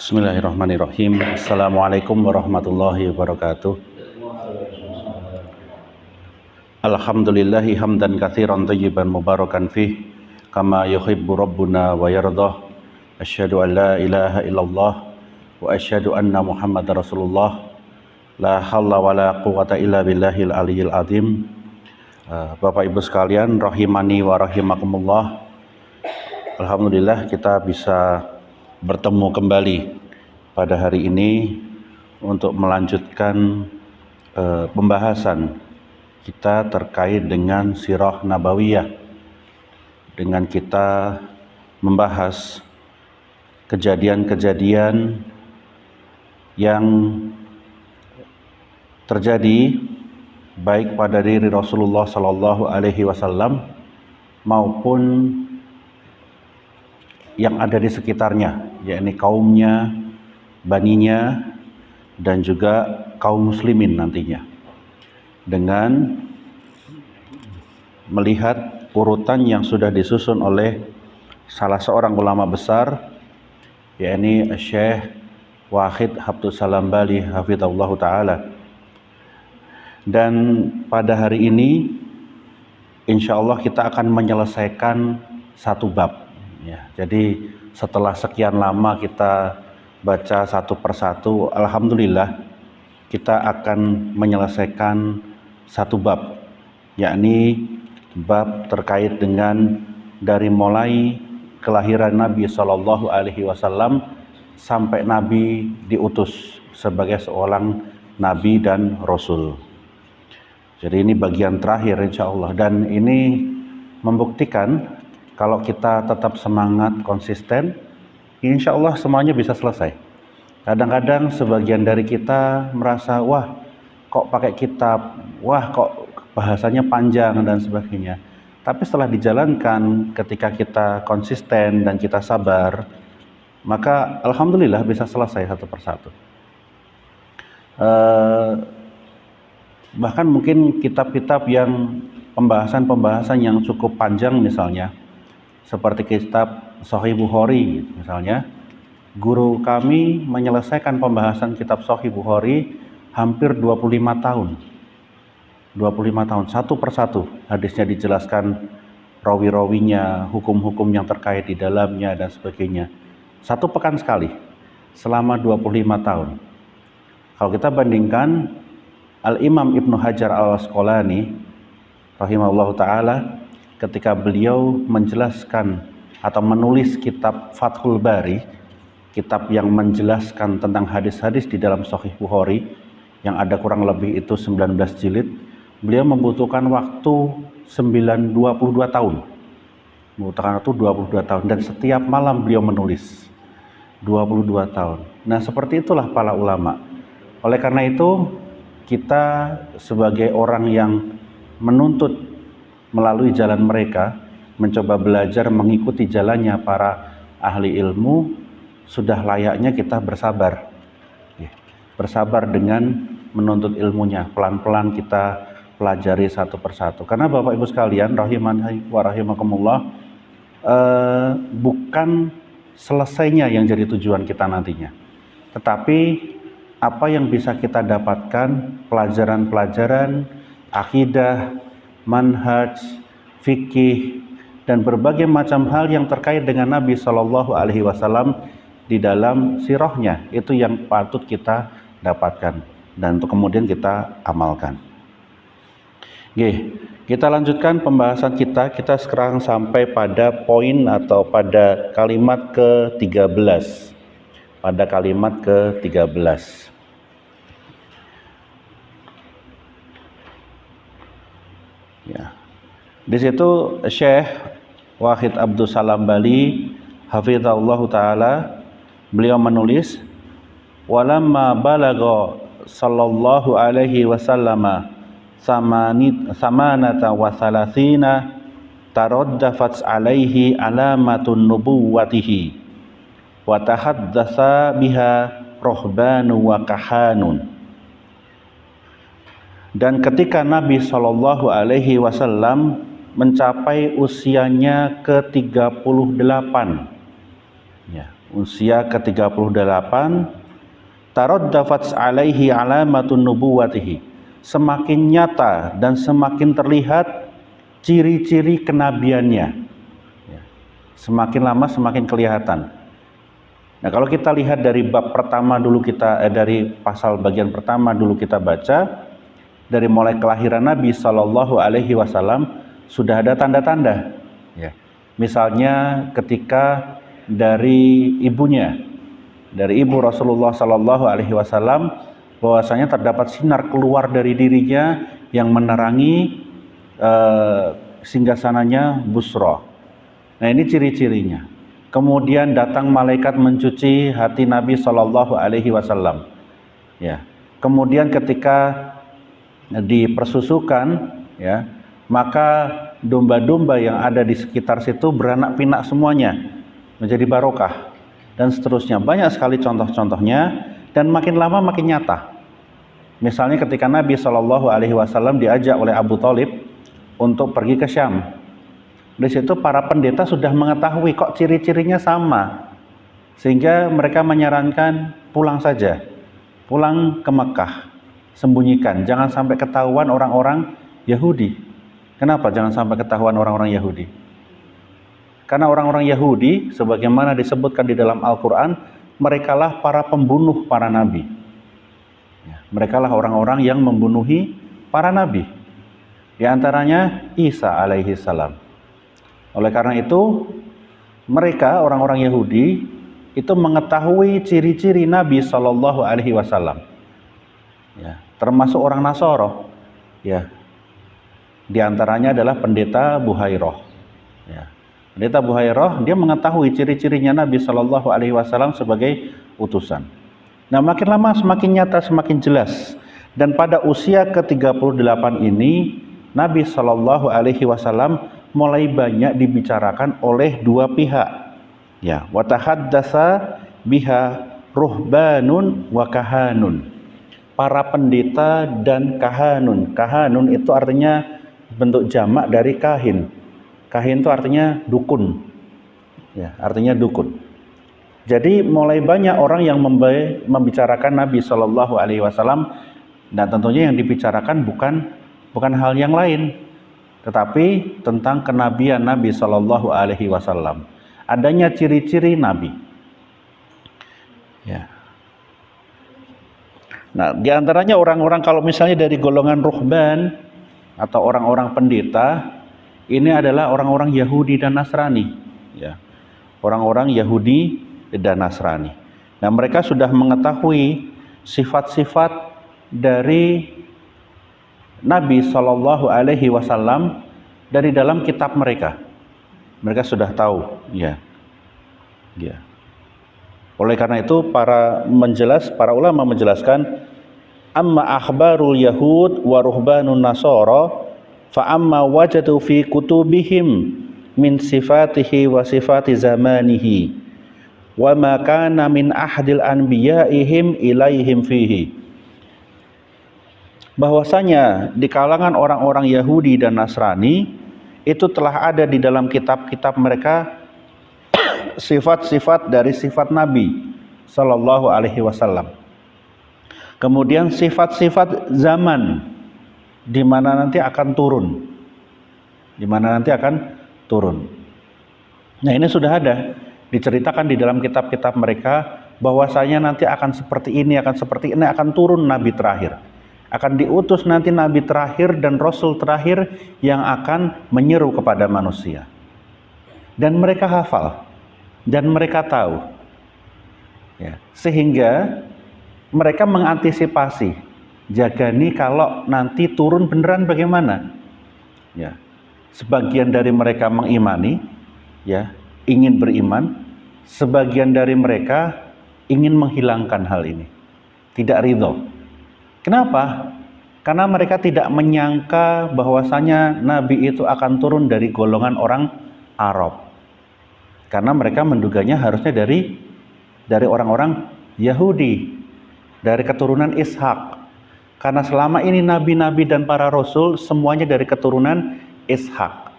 Bismillahirrahmanirrahim. Assalamualaikum warahmatullahi wabarakatuh. Alhamdulillahi hamdan katsiran thayyiban mubarakan fih kama yuhibbu rabbuna wa yardah. Asyhadu an la ilaha illallah wa asyhadu anna Muhammadar Rasulullah. La haula wala quwata illa billahil aliyyil azim. Bapak Ibu sekalian rahimani wa rahimakumullah. Alhamdulillah kita bisa bertemu kembali pada hari ini untuk melanjutkan pembahasan kita terkait dengan sirah nabawiyah, dengan kita membahas kejadian-kejadian yang terjadi baik pada diri Rasulullah Sallallahu Alaihi Wasallam maupun yang ada di sekitarnya, yakni kaumnya, baninya, dan juga kaum muslimin nantinya, dengan melihat urutan yang sudah disusun oleh salah seorang ulama besar, yakni Syekh Wahid Habtus Salam Bali hafizahullah ta'ala. Dan pada hari ini insya Allah kita akan menyelesaikan satu bab. Ya, jadi setelah sekian lama kita baca satu persatu, alhamdulillah kita akan menyelesaikan satu bab, yakni bab terkait dengan dari mulai kelahiran Nabi Shallallahu Alaihi Wasallam sampai Nabi diutus sebagai seorang Nabi dan Rasul. Jadi ini bagian terakhir insya Allah, dan ini membuktikan kalau kita tetap semangat, konsisten, insya Allah semuanya bisa selesai. Kadang-kadang sebagian dari kita merasa, wah kok pakai kitab, wah kok bahasanya panjang dan sebagainya. Tapi setelah dijalankan, ketika kita konsisten dan kita sabar, maka alhamdulillah bisa selesai satu persatu. Bahkan mungkin kitab-kitab yang pembahasan-pembahasan yang cukup panjang misalnya, seperti kitab Sahih Bukhari misalnya, guru kami menyelesaikan pembahasan kitab Sahih Bukhari hampir 25 tahun. 25 tahun, satu persatu hadisnya dijelaskan, rawi-rawinya, hukum-hukum yang terkait di dalamnya dan sebagainya. Satu pekan sekali selama 25 tahun. Kalau kita bandingkan Al-Imam Ibnu Hajar Al-Asqalani rahimahullah ta'ala, ketika beliau menjelaskan atau menulis kitab Fathul Bari, kitab yang menjelaskan tentang hadis-hadis di dalam Sahih Bukhari yang ada kurang lebih itu 19 jilid, beliau membutuhkan waktu 22 tahun. Membutuhkan waktu 22 tahun, dan setiap malam beliau menulis 22 tahun. Nah, seperti itulah para ulama. Oleh karena itu, kita sebagai orang yang menuntut melalui jalan mereka, mencoba belajar mengikuti jalannya para ahli ilmu, sudah layaknya kita bersabar. Bersabar dengan menuntut ilmunya, pelan-pelan kita pelajari satu persatu. Karena Bapak Ibu sekalian, rahimani wa rahimakumullah, bukan selesainya yang jadi tujuan kita nantinya, tetapi apa yang bisa kita dapatkan, pelajaran-pelajaran akidah, manhaj, fikih, dan berbagai macam hal yang terkait dengan Nabi Shallallahu Alaihi Wasallam di dalam sirahnya, itu yang patut kita dapatkan dan untuk kemudian kita amalkan. Kita lanjutkan pembahasan kita. Kita sekarang sampai pada poin atau pada kalimat ke-13. Pada kalimat ke-13. Ya. Di situ Syekh Wahid Abdus Salam Bali hafizahullah ta'ala, beliau menulis, walamma balagha sallallahu alaihi wasallama samanata wa thalathina taraddafat alaihi alamatun nubuwatihi wa tahaddatsa biha rohbanu wa kahanun. Dan ketika Nabi Shallallahu Alaihi Wasallam mencapai usianya ke-38, Ya, usia ke-38 taraddafat alaihi alamatun nubuwatihi. Semakin nyata dan semakin terlihat ciri-ciri kenabiannya. Ya, semakin lama semakin kelihatan. Nah, kalau kita lihat dari bab pertama dulu dari pasal bagian pertama dulu kita baca, dari mulai kelahiran Nabi Shallallahu Alaihi Wasallam sudah ada tanda-tanda. Ya. Misalnya ketika dari ibunya, dari ibu Rasulullah Shallallahu Alaihi Wasallam, bahwasanya terdapat sinar keluar dari dirinya yang menerangi singgasananya Busra. Nah, ini ciri-cirinya. Kemudian datang malaikat mencuci hati Nabi Shallallahu Alaihi Wasallam. Ya. Kemudian ketika dipersusukan, ya, maka domba-domba yang ada di sekitar situ beranak pinak semuanya, menjadi barokah, dan seterusnya. Banyak sekali contoh-contohnya, dan makin lama makin nyata. Misalnya ketika Nabi Shallallahu Alaihi Wasallam diajak oleh Abu Thalib untuk pergi ke Syam, di situ para pendeta sudah mengetahui kok ciri-cirinya sama, sehingga mereka menyarankan pulang saja, pulang ke Mekah, sembunyikan, jangan sampai ketahuan orang-orang Yahudi. Kenapa jangan sampai ketahuan orang-orang Yahudi? Karena orang-orang Yahudi, sebagaimana disebutkan di dalam Al-Quran, merekalah para pembunuh para nabi. Merekalah orang-orang yang membunuhi para nabi. Di antaranya Isa alaihi salam. Oleh karena itu, mereka orang-orang Yahudi itu mengetahui ciri-ciri Nabi Shallallahu Alaihi Wasallam. Ya, termasuk orang Nasoro. Ya, di antaranya adalah pendeta Buhairoh. Ya. Pendeta Buhairoh, dia mengetahui ciri-cirinya Nabi Shallallahu Alaihi Wasallam sebagai utusan. Nah, makin lama semakin nyata, semakin jelas. Dan pada usia ke-38 ini, Nabi Shallallahu Alaihi Wasallam mulai banyak dibicarakan oleh dua pihak. Ya, wa tahaddatsa biha ruhbanun wa kahanun. Para pendeta dan kahanun. Kahanun itu artinya bentuk jamak dari kahin. Kahin itu artinya dukun. Ya, artinya dukun. Jadi mulai banyak orang yang membicarakan Nabi Shallallahu Alaihi Wasallam, dan tentunya yang dibicarakan bukan hal yang lain, tetapi tentang kenabian Nabi Shallallahu Alaihi Wasallam. Adanya ciri-ciri Nabi. Ya. Nah, diantaranya orang-orang kalau misalnya dari golongan ruhban atau orang-orang pendeta, ini adalah orang-orang Yahudi dan Nasrani. Ya. Orang-orang Yahudi dan Nasrani. Nah, mereka sudah mengetahui sifat-sifat dari Nabi Shallallahu Alaihi Wasallam dari dalam kitab mereka. Mereka sudah tahu, ya. Ya. Oleh karena itu para ulama menjelaskan, amma akhbarul yahud wa ruhbanun nasara fa amma wajadu fi kutubihim min sifatihi wa sifati zamanihi wa ma kana min ahdil anbiyaihim ilaihim fihi. Bahwasanya di kalangan orang-orang Yahudi dan Nasrani itu telah ada di dalam kitab-kitab mereka sifat-sifat dari sifat Nabi Sallallahu Alaihi Wasallam. Kemudian sifat-sifat zaman di mana nanti akan turun. Nah, ini sudah ada diceritakan di dalam kitab-kitab mereka bahwasanya nanti akan seperti ini, akan turun Nabi terakhir. Akan diutus nanti Nabi terakhir dan Rasul terakhir yang akan menyeru kepada manusia. Dan mereka hafal. Dan mereka tahu, ya, sehingga mereka mengantisipasi, jaga nih kalau nanti turun beneran bagaimana? Ya, sebagian dari mereka mengimani, ya, ingin beriman. Sebagian dari mereka ingin menghilangkan hal ini, tidak ridho. Kenapa? Karena mereka tidak menyangka bahwasanya Nabi itu akan turun dari golongan orang Arab. Karena mereka menduganya harusnya dari orang-orang Yahudi, dari keturunan Ishak. Karena selama ini nabi-nabi dan para rasul semuanya dari keturunan Ishak.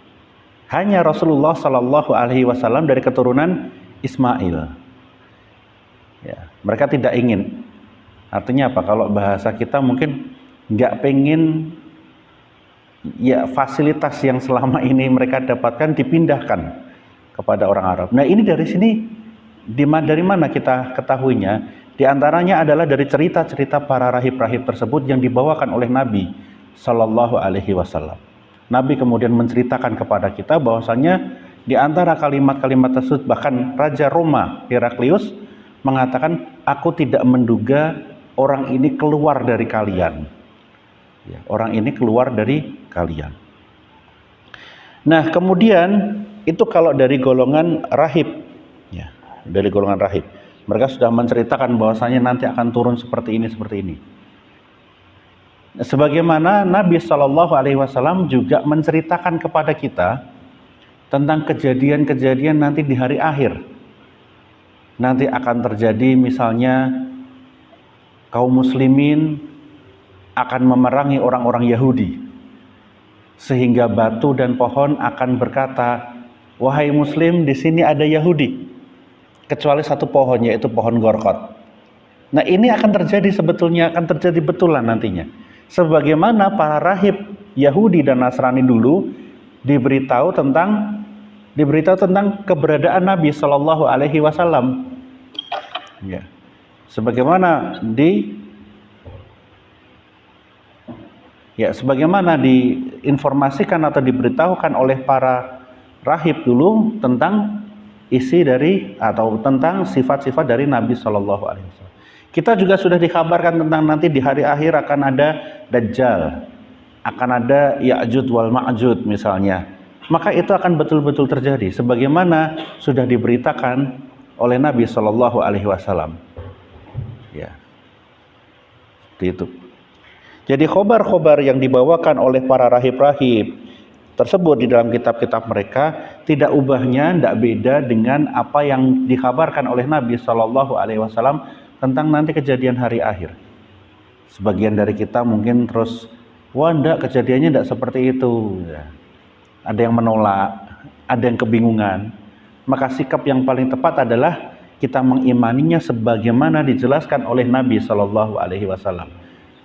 Hanya Rasulullah Shallallahu Alaihi Wasallam dari keturunan Ismail. Ya, mereka tidak ingin. Artinya apa? Kalau bahasa kita mungkin nggak pengen ya fasilitas yang selama ini mereka dapatkan dipindahkan kepada orang Arab. Nah ini dari sini dari mana kita ketahuinya? Di antaranya adalah dari cerita-cerita para rahib-rahib tersebut yang dibawakan oleh Nabi Shallallahu Alaihi Wasallam. Nabi kemudian menceritakan kepada kita bahwasanya di antara kalimat-kalimat tersebut bahkan Raja Roma Heraklius mengatakan, aku tidak menduga orang ini keluar dari kalian. Ya, orang ini keluar dari kalian. Nah kemudian itu kalau dari golongan rahib, ya, dari golongan rahib. Mereka sudah menceritakan bahwasanya nanti akan turun seperti ini, seperti ini. Sebagaimana Nabi Shallallahu Alaihi Wasallam juga menceritakan kepada kita tentang kejadian-kejadian nanti di hari akhir. Nanti akan terjadi misalnya kaum muslimin akan memerangi orang-orang Yahudi, sehingga batu dan pohon akan berkata, wahai muslim, di sini ada Yahudi, kecuali satu pohon, yaitu pohon gorkot. Nah ini akan terjadi, sebetulnya akan terjadi betulan nantinya. Sebagaimana para rahib Yahudi dan Nasrani dulu diberitahu tentang keberadaan Nabi Shallallahu Alaihi Wasallam. Ya, sebagaimana diinformasikan atau diberitahukan oleh para rahib dulu tentang isi dari atau tentang sifat-sifat dari Nabi Shallallahu Alaihi Wasallam. Kita juga sudah dikabarkan tentang nanti di hari akhir akan ada Dajjal, akan ada Ya'jud wal Ma'jud misalnya. Maka itu akan betul-betul terjadi sebagaimana sudah diberitakan oleh Nabi Shallallahu Alaihi Wasallam. Ya, seperti itu. Jadi khobar-khobar yang dibawakan oleh para rahib-rahib tersebut di dalam kitab-kitab mereka tidak ubahnya, tidak beda dengan apa yang dikabarkan oleh Nabi Shallallahu Alaihi Wasallam tentang nanti kejadian hari akhir. Sebagian dari kita mungkin terus, wah enggak, kejadiannya enggak seperti itu. Ya. Ada yang menolak, ada yang kebingungan. Maka sikap yang paling tepat adalah kita mengimaninya sebagaimana dijelaskan oleh Nabi Shallallahu Alaihi Wasallam.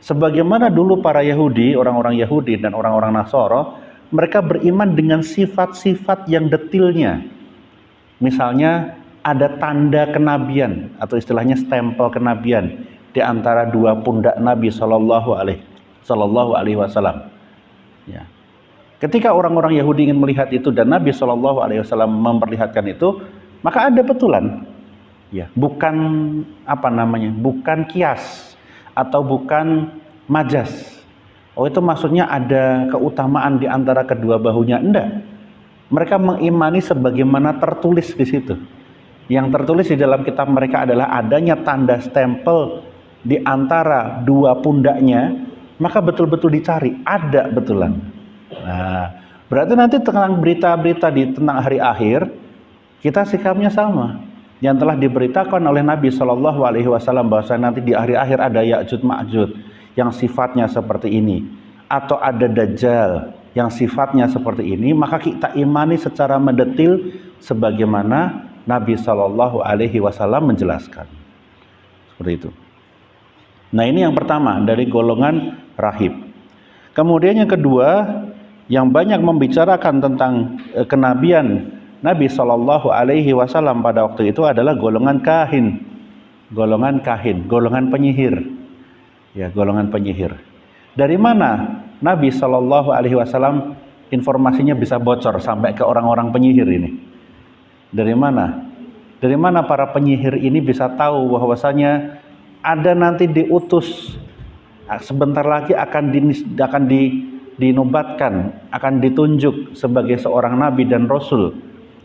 Sebagaimana dulu para Yahudi, orang-orang Yahudi dan orang-orang Nasoro, mereka beriman dengan sifat-sifat yang detilnya. Misalnya ada tanda kenabian atau istilahnya stempel kenabian di antara dua pundak Nabi Shallallahu Alaihi Wasallam. Ya. Ketika orang-orang Yahudi ingin melihat itu dan Nabi Shallallahu Alaihi Wasallam memperlihatkan itu, maka ada betulan. Ya, bukan bukan kias atau bukan majas. Oh itu maksudnya ada keutamaan di antara kedua bahunya? Enggak. Mereka mengimani sebagaimana tertulis di situ. Yang tertulis di dalam kitab mereka adalah adanya tanda stempel di antara dua pundaknya, maka betul-betul dicari, ada betulan. Nah, berarti nanti tentang berita-berita tentang hari akhir, kita sikapnya sama. Yang telah diberitakan oleh Nabi Shallallahu Alaihi Wasallam bahwa nanti di hari akhir ada Ya'jud Ma'jud yang sifatnya seperti ini, atau ada Dajjal yang sifatnya seperti ini, maka kita imani secara mendetil sebagaimana Nabi Shallallahu Alaihi Wasallam menjelaskan. Seperti itu. Nah ini yang pertama dari golongan rahib. Kemudian yang kedua yang banyak membicarakan tentang kenabian Nabi Shallallahu Alaihi Wasallam pada waktu itu adalah golongan kahin, golongan penyihir, ya golongan penyihir. Dari mana Nabi Shallallahu Alaihi Wasallam informasinya bisa bocor sampai ke orang-orang penyihir ini? Dari mana? Dari mana para penyihir ini bisa tahu bahwasanya ada nanti diutus sebentar lagi akan dinobatkan, akan ditunjuk sebagai seorang nabi dan rasul,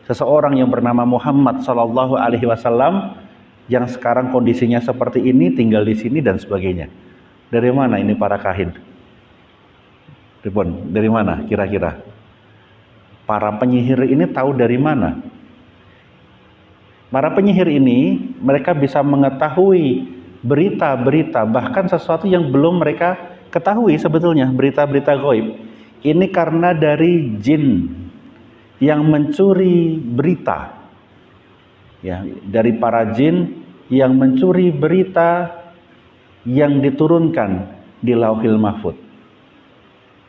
seseorang yang bernama Muhammad Sallallahu Alaihi Wasallam yang sekarang kondisinya seperti ini, tinggal di sini dan sebagainya. Dari mana ini para kahin? Dari mana kira-kira? Para penyihir ini tahu dari mana? Para penyihir ini mereka bisa mengetahui berita-berita, bahkan sesuatu yang belum mereka ketahui sebetulnya, berita-berita gaib. Ini karena dari jin yang mencuri berita, ya, dari para jin yang mencuri berita yang diturunkan di Lauhil Mahfuz.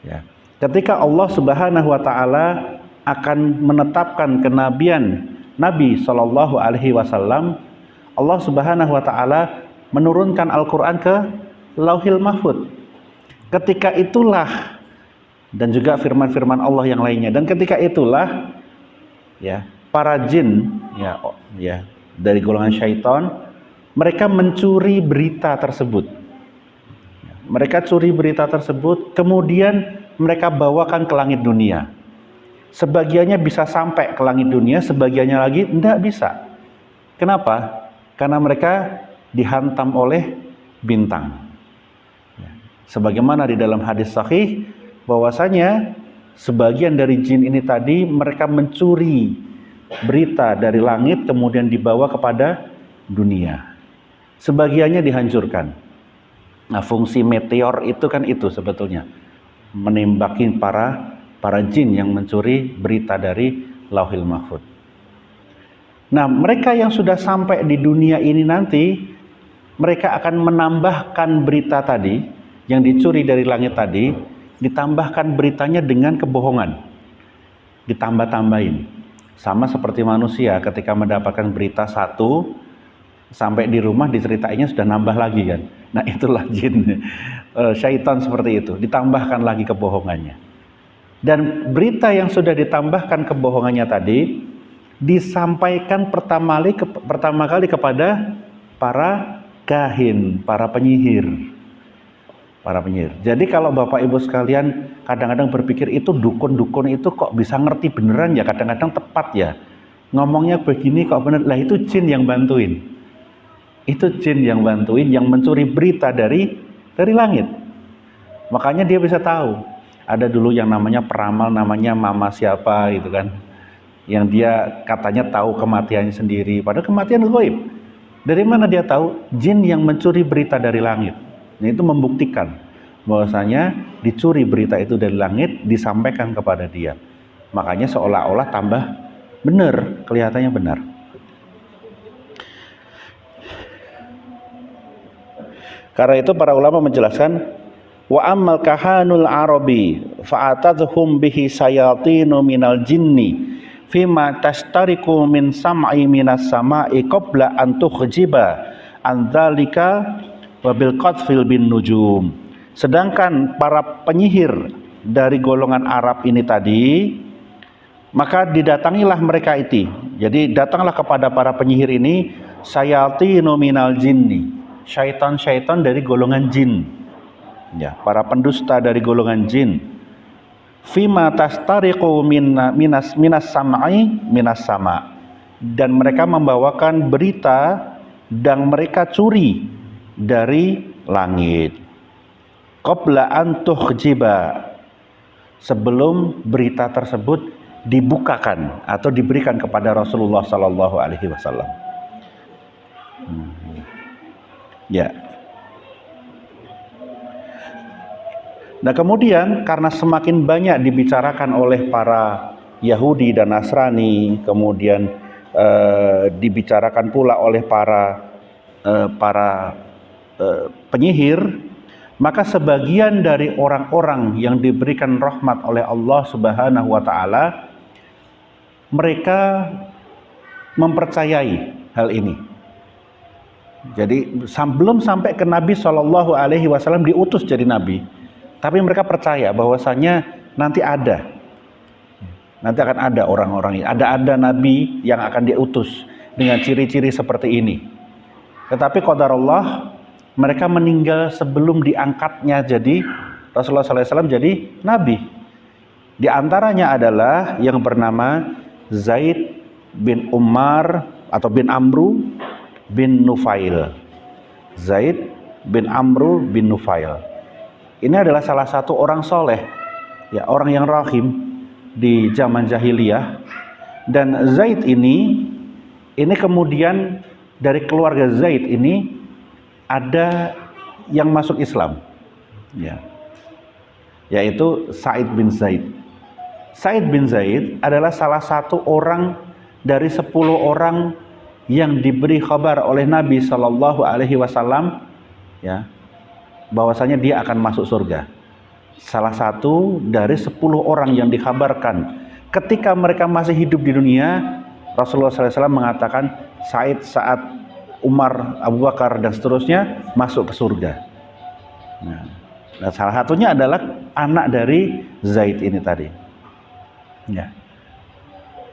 Ya. Ketika Allah Subhanahu wa taala akan menetapkan kenabian Nabi Shallallahu alaihi wasallam, Allah Subhanahu wa taala menurunkan Al-Qur'an ke Lauhil Mahfuz. Ketika itulah, dan juga firman-firman Allah yang lainnya, dan ketika itulah ya para jin dari golongan syaitan, mereka mencuri berita tersebut. Mereka curi berita tersebut, kemudian mereka bawakan ke langit dunia. Sebagiannya bisa sampai ke langit dunia, sebagiannya lagi tidak bisa. Kenapa? Karena mereka dihantam oleh bintang. Sebagaimana di dalam hadis sahih, bahwasanya sebagian dari jin ini tadi mereka mencuri berita dari langit kemudian dibawa kepada dunia. Sebagiannya dihancurkan. Nah, fungsi meteor itu kan itu sebetulnya, menembakin para jin yang mencuri berita dari Lauhil Mahfuz. Nah, mereka yang sudah sampai di dunia ini nanti, mereka akan menambahkan berita tadi yang dicuri dari langit tadi, ditambahkan beritanya dengan kebohongan, ditambah-tambahin. Sama seperti manusia ketika mendapatkan berita satu, sampai di rumah diceritainnya sudah nambah lagi kan. Nah, itulah jin, syaitan seperti itu, ditambahkan lagi kebohongannya. Dan berita yang sudah ditambahkan kebohongannya tadi disampaikan pertama kali kepada para kahin, para penyihir. Jadi kalau Bapak Ibu sekalian kadang-kadang berpikir itu dukun-dukun itu kok bisa ngerti beneran ya, kadang-kadang tepat ya, ngomongnya begini kok bener. Lah itu jin yang bantuin. Itu jin yang bantuin, yang mencuri berita dari langit. Makanya dia bisa tahu. Ada dulu yang namanya peramal, namanya mama siapa gitu kan, yang dia katanya tahu kematiannya sendiri, padahal kematian ghaib. Dari mana dia tahu? Jin yang mencuri berita dari langit. Nah, itu membuktikan bahwasanya dicuri berita itu dari langit, disampaikan kepada dia. Makanya seolah-olah tambah benar, kelihatannya benar. Karena itu para ulama menjelaskan, wa ammal kahanul arabi fa'atadhum bihi sayatinu minal jinni fima tashtariku min sam'i minas sama'i qabla an tukhjiba an dzalika wa bil qadfil bin nujum. Sedangkan para penyihir dari golongan Arab ini tadi, maka didatangilah mereka itu. Jadi datanglah kepada para penyihir ini sayatinu minal jinni, syaitan-syaitan dari golongan jin. Ya, para pendusta dari golongan jin. Fima tastariqu minas sam'i minas sama. Dan mereka membawakan berita dan mereka curi dari langit. Qabla an tukhjiba, sebelum berita tersebut dibukakan atau diberikan kepada Rasulullah sallallahu alaihi wasallam. Ya. Nah, kemudian karena semakin banyak dibicarakan oleh para Yahudi dan Nasrani, kemudian dibicarakan pula oleh para penyihir, maka sebagian dari orang-orang yang diberikan rahmat oleh Allah Subhanahu wa taala, mereka mempercayai hal ini. Jadi belum sampai ke Nabi Shallallahu alaihi wasallam diutus jadi nabi, tapi mereka percaya bahwasanya nanti akan ada orang-orang ini, ada nabi yang akan diutus dengan ciri-ciri seperti ini. Tetapi qadarullah, mereka meninggal sebelum diangkatnya jadi Rasulullah SAW jadi nabi. Di antaranya adalah yang bernama Zaid bin Umar atau bin Amru bin Nufail. Zaid bin Amru bin Nufail. Ini adalah salah satu orang soleh, ya, orang yang rahim di zaman jahiliyah. Dan Zaid ini kemudian dari keluarga Zaid ini ada yang masuk Islam, ya, yaitu Sa'id bin Zaid. Sa'id bin Zaid adalah salah satu orang dari 10 orang yang diberi kabar oleh Nabi Shallallahu Alaihi Wasallam, ya, bahwasanya dia akan masuk surga. Salah satu dari 10 orang yang dikabarkan ketika mereka masih hidup di dunia, Rasulullah SAW mengatakan Said, Sa'ad, Umar, Abu Bakar dan seterusnya masuk ke surga. Nah, salah satunya adalah anak dari Zaid ini tadi. Ya.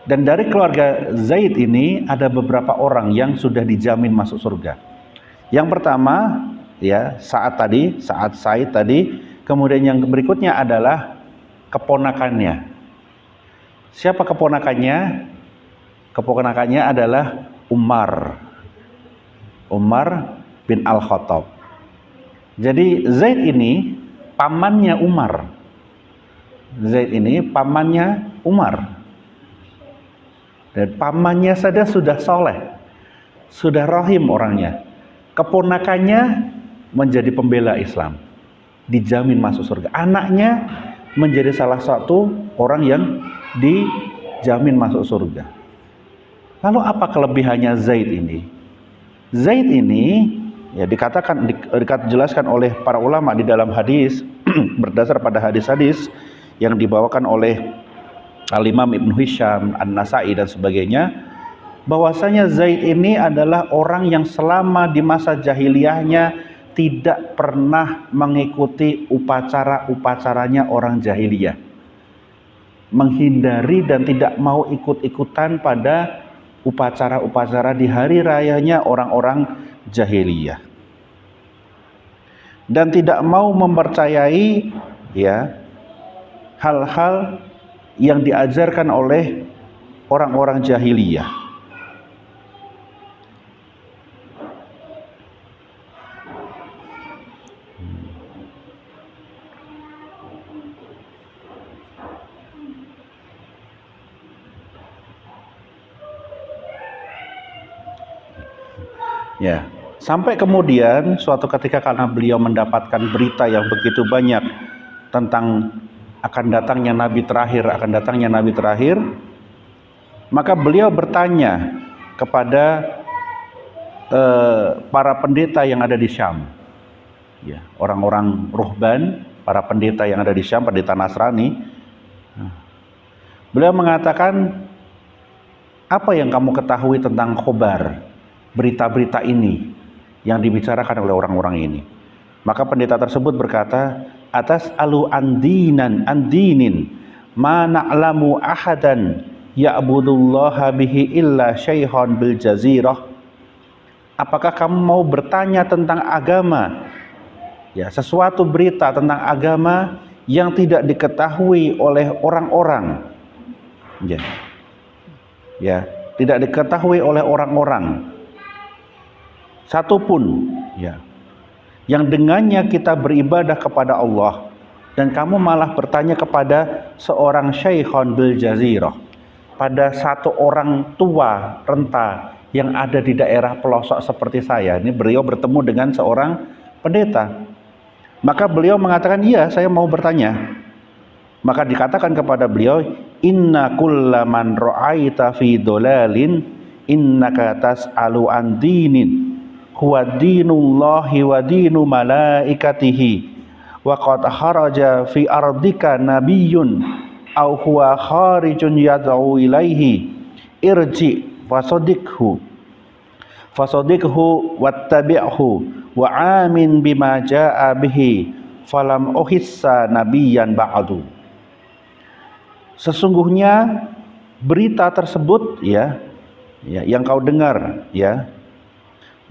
Dan dari keluarga Zaid ini ada beberapa orang yang sudah dijamin masuk surga. Yang pertama, ya, Sa'ad Said tadi. Kemudian yang berikutnya adalah keponakannya. Siapa keponakannya? Keponakannya adalah Umar bin Al-Khattab. Jadi Zaid ini pamannya Umar. Dan pamannya saja sudah soleh, sudah rahim orangnya. Keponakannya menjadi pembela Islam, dijamin masuk surga. Anaknya menjadi salah satu orang yang dijamin masuk surga. Lalu apa kelebihannya Zaid ini? Zaid ini, ya, dijelaskan oleh para ulama di dalam hadis berdasar pada hadis-hadis yang dibawakan oleh Al-Imam Ibn Hisham, An-Nasai dan sebagainya, bahwasanya Zaid ini adalah orang yang selama di masa jahiliyahnya tidak pernah mengikuti upacara-upacaranya orang jahiliyah, menghindari dan tidak mau ikut-ikutan pada upacara-upacara di hari rayanya orang-orang jahiliyah, dan tidak mau mempercayai, ya, hal-hal yang diajarkan oleh orang-orang jahiliyah. Ya, sampai kemudian suatu ketika karena beliau mendapatkan berita yang begitu banyak tentang akan datangnya Nabi terakhir, maka beliau bertanya kepada para pendeta yang ada di Syam, ya, orang-orang ruhban, para pendeta yang ada di Syam, pendeta Nasrani. Beliau mengatakan, apa yang kamu ketahui tentang khobar, berita-berita ini yang dibicarakan oleh orang-orang ini? Maka pendeta tersebut berkata, atas alu andinin ma na'lamu ahadan ya'budullaha bihi illa syaikhon bil jazirah. Apakah kamu mau bertanya tentang agama, ya, sesuatu berita tentang agama yang tidak diketahui oleh orang-orang, ya, tidak diketahui oleh orang-orang satupun, ya, yang dengannya kita beribadah kepada Allah, dan kamu malah bertanya kepada seorang syaikhon bil jazirah, pada satu orang tua renta yang ada di daerah pelosok seperti saya. Ini beliau bertemu dengan seorang pendeta. Maka beliau mengatakan, iya, saya mau bertanya. Maka dikatakan kepada beliau, inna kullaman ra'aita fi dolalin innaka tas'alu an dinin huwa dinullahi wa dinu malaikatihi wa qad kharaja fi ardika nabiyyun aw huwa kharijun yad'u ilaihi irji fasaddiqhu wattabi'hu wa amin bima jaa bihi falam uhissa nabiyyan ba'du. Sesungguhnya berita tersebut, ya, yang kau dengar, ya,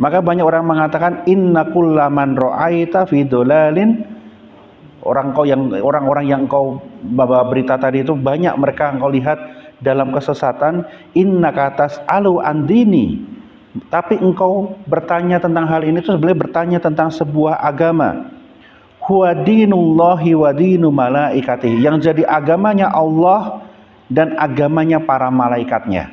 maka banyak orang mengatakan inna kullaman ra'aita fi dolalin, orang-orang yang engkau bawa berita tadi itu banyak mereka engkau lihat dalam kesesatan. Inna katas alu andini, tapi engkau bertanya tentang hal ini itu sebenarnya bertanya tentang sebuah agama. Huwa dinullahi wa dinu malaikatihi, yang jadi agamanya Allah dan agamanya para malaikatnya.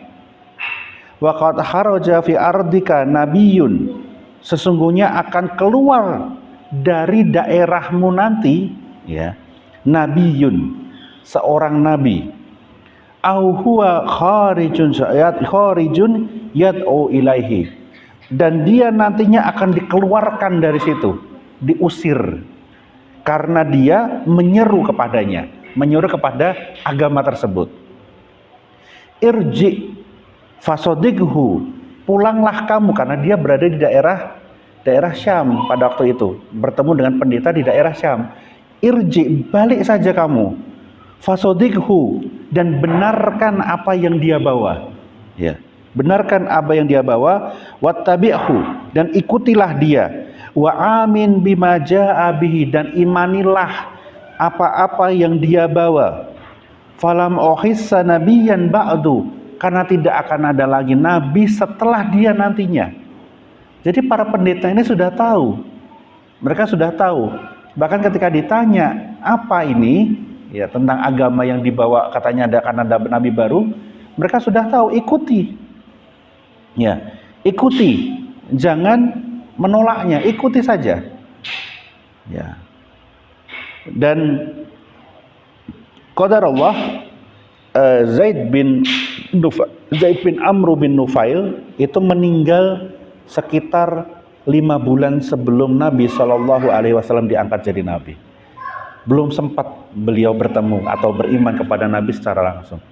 Wa qad kharaja fi ardika nabiyyun, sesungguhnya akan keluar dari daerahmu nanti, ya, nabiyyun, seorang nabi, au huwa kharijun yad'u ilaihi, dan dia nantinya akan dikeluarkan dari situ, diusir karena dia menyeru kepadanya, menyeru kepada agama tersebut. Irji fasodighu, pulanglah kamu, karena dia berada di daerah Syam pada waktu itu, bertemu dengan pendeta di daerah Syam. Irji, balik saja kamu, fasodighu, dan benarkan apa yang dia bawa, ya, benarkan apa yang dia bawa, wattabi'hu, dan ikutilah dia, wa amin bima jaa bihi, dan imanilah apa-apa yang dia bawa. Falam ohissa nabiyyan ba'du, karena tidak akan ada lagi nabi setelah dia nantinya. Jadi para pendeta ini sudah tahu, mereka sudah tahu. Bahkan ketika ditanya apa ini, ya, tentang agama yang dibawa, katanya akan ada nabi baru, mereka sudah tahu, ikuti, ya, ikuti, jangan menolaknya, ikuti saja, ya. Dan qadarullah, Zaid bin Amr bin Nufail itu meninggal sekitar 5 bulan sebelum Nabi Shallallahu Alaihi Wasallam diangkat jadi Nabi. Belum sempat beliau bertemu atau beriman kepada Nabi secara langsung.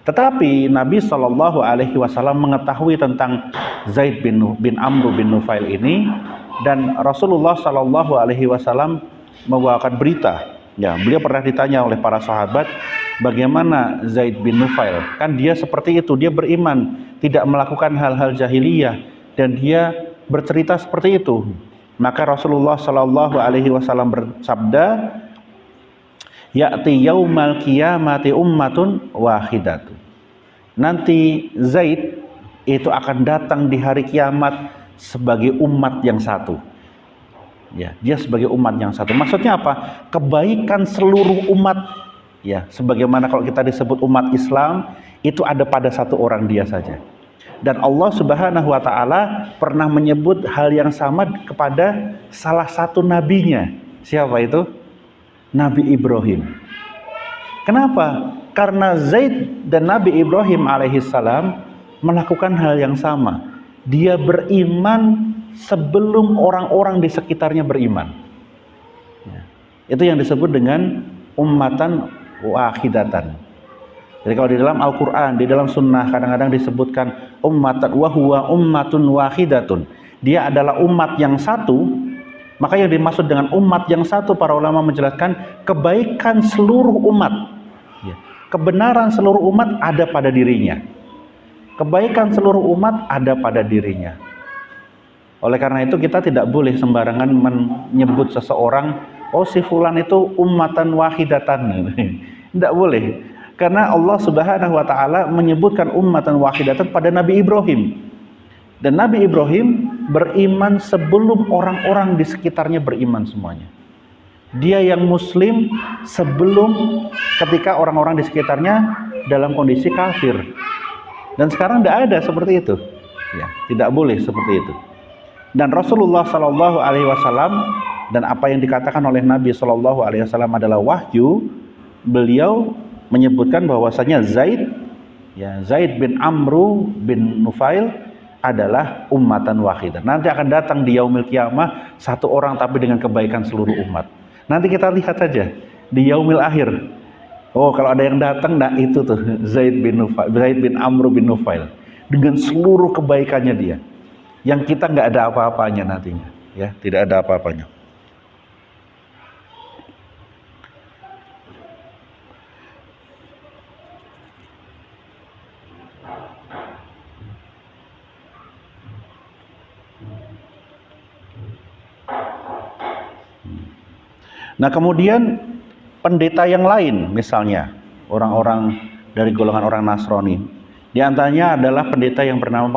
Tetapi Nabi Shallallahu Alaihi Wasallam mengetahui tentang Zaid bin Amr bin Nufail ini, dan Rasulullah Shallallahu Alaihi Wasallam membawakan berita. Ya, beliau pernah ditanya oleh para sahabat, bagaimana Zaid bin Nufail? Kan dia seperti itu, dia beriman, tidak melakukan hal-hal jahiliyah, dan dia bercerita seperti itu. Maka Rasulullah Shallallahu Alaihi Wasallam bersabda, ya'ti yaumal qiyamati ummatun wahidatun. Nanti Zaid itu akan datang di hari kiamat sebagai umat yang satu. Ya, dia sebagai umat yang satu. Maksudnya apa? Kebaikan seluruh umat. Ya, sebagaimana kalau kita disebut umat Islam, itu ada pada satu orang dia saja. Dan Allah Subhanahu wa Ta'ala pernah menyebut hal yang sama kepada salah satu nabinya. Siapa itu? Nabi Ibrahim. Kenapa? Karena Zaid dan Nabi Ibrahim alaihissalam melakukan hal yang sama. Dia beriman sebelum orang-orang di sekitarnya beriman. Ya. Itu yang disebut dengan ummatan wahidatan. Jadi kalau di dalam Al-Quran, di dalam Sunnah, kadang-kadang disebutkan ummatan wahuwa ummatun wahidatun. Dia adalah umat yang satu. Maka yang dimaksud dengan umat yang satu, para ulama menjelaskan kebaikan seluruh umat, ya, kebenaran seluruh umat ada pada dirinya. Kebaikan seluruh umat ada pada dirinya. Oleh karena itu kita tidak boleh sembarangan menyebut seseorang, oh si fulan itu ummatan wahidatan. Tidak boleh. Karena Allah Subhanahu wa Ta'ala menyebutkan ummatan wahidatan pada Nabi Ibrahim. Dan Nabi Ibrahim beriman sebelum orang-orang di sekitarnya beriman semuanya. Dia yang muslim sebelum ketika orang-orang di sekitarnya dalam kondisi kafir. Dan sekarang tidak ada seperti itu. Ya, tidak boleh seperti itu. Dan Rasulullah Shallallahu Alaihi Wasallam, dan apa yang dikatakan oleh Nabi Shallallahu Alaihi Wasallam adalah wahyu. Beliau menyebutkan bahwasanya Zaid bin Amr bin Nufail adalah ummatan wahidah. Nanti akan datang di yaumil qiyamah satu orang tapi dengan kebaikan seluruh umat. Nanti kita lihat saja di yaumil akhir. Oh, kalau ada yang datang, nah itu tuh Zaid bin Amr bin Nufail dengan seluruh kebaikannya dia. Yang kita nggak ada apa-apanya nantinya, ya, tidak ada apa-apanya. Nah, kemudian pendeta yang lain, misalnya orang-orang dari golongan orang Nasrani, di antaranya adalah pendeta yang bernama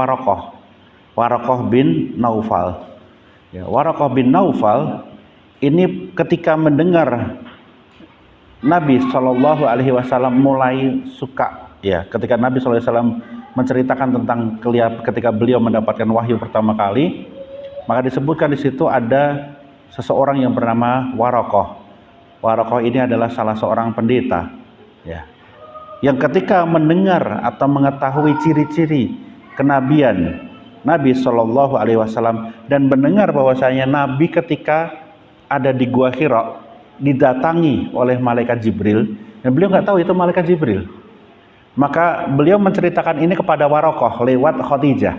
Waraqah bin Naufal. Ya, Waraqah bin Naufal ini ketika mendengar Nabi Shallallahu Alaihi Wasallam mulai suka, ya, ketika Nabi Shallallahu Alaihi Wasallam menceritakan tentang ketika beliau mendapatkan wahyu pertama kali, maka disebutkan di situ ada seseorang yang bernama Waraqah. Waraqah ini adalah salah seorang pendeta, ya. yang ketika mendengar atau mengetahui ciri-ciri kenabian Nabi Shallallahu Alaihi Wasallam dan mendengar bahwasanya Nabi ketika ada di Gua Hira didatangi oleh malaikat Jibril, dan beliau nggak tahu itu malaikat Jibril, maka beliau menceritakan ini kepada Warokoh lewat Khadijah.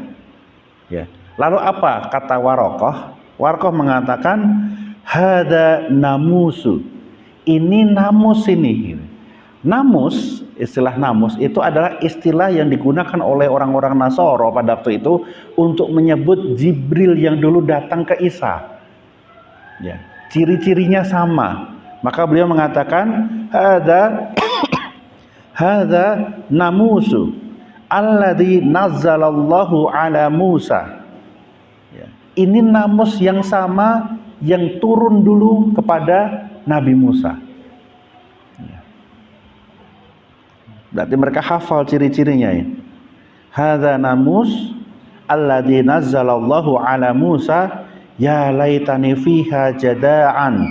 Ya. Lalu apa kata Warokoh? Warokoh mengatakan, hada namusu, ini namus ini. Namus, istilah namus itu adalah istilah yang digunakan oleh orang-orang Nasoro pada waktu itu untuk menyebut Jibril yang dulu datang ke Isa. Ya, ciri-cirinya sama. Maka beliau mengatakan, hada namusu alladzi nazzalallahu ala Musa. Ya, ini namus yang sama yang turun dulu kepada Nabi Musa. Berarti mereka hafal ciri-cirinya ya. Hadza namus alladzi nazzalallahu ala Musa ya laitani fiha jada'an.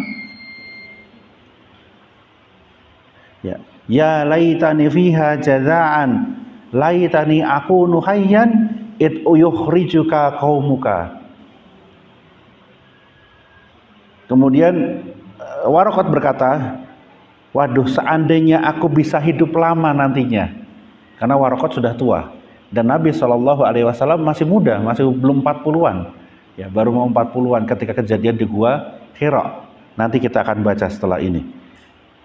Ya laitani fiha jada'an. Laitani akunu hayyan id yukhrijuka qaumuka. Kemudian Waraqat berkata, waduh, seandainya aku bisa hidup lama nantinya, karena Waraqat sudah tua dan Nabi Shallallahu Alaihi Wasallam masih muda, masih belum 40-an, ya baru mau 40-an ketika kejadian di Gua Hira. Nanti kita akan baca setelah ini.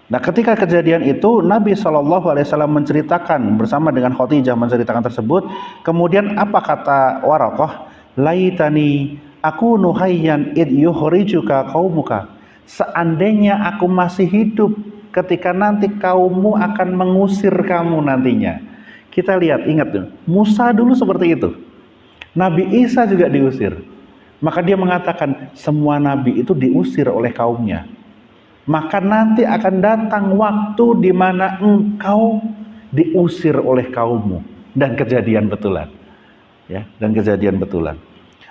Nah, ketika kejadian itu Nabi Shallallahu Alaihi Wasallam menceritakan bersama dengan Khadijah menceritakan tersebut. Kemudian apa kata Waraqah? Laitani aku nuhayyan id yukhrijuka qaumuka. Seandainya aku masih hidup ketika nanti kaummu akan mengusir kamu nantinya. Kita lihat, ingat tuh, Musa dulu seperti itu. Nabi Isa juga diusir. Maka dia mengatakan semua nabi itu diusir oleh kaumnya. Maka nanti akan datang waktu di mana engkau diusir oleh kaummu, dan kejadian betulan. Ya, dan kejadian betulan.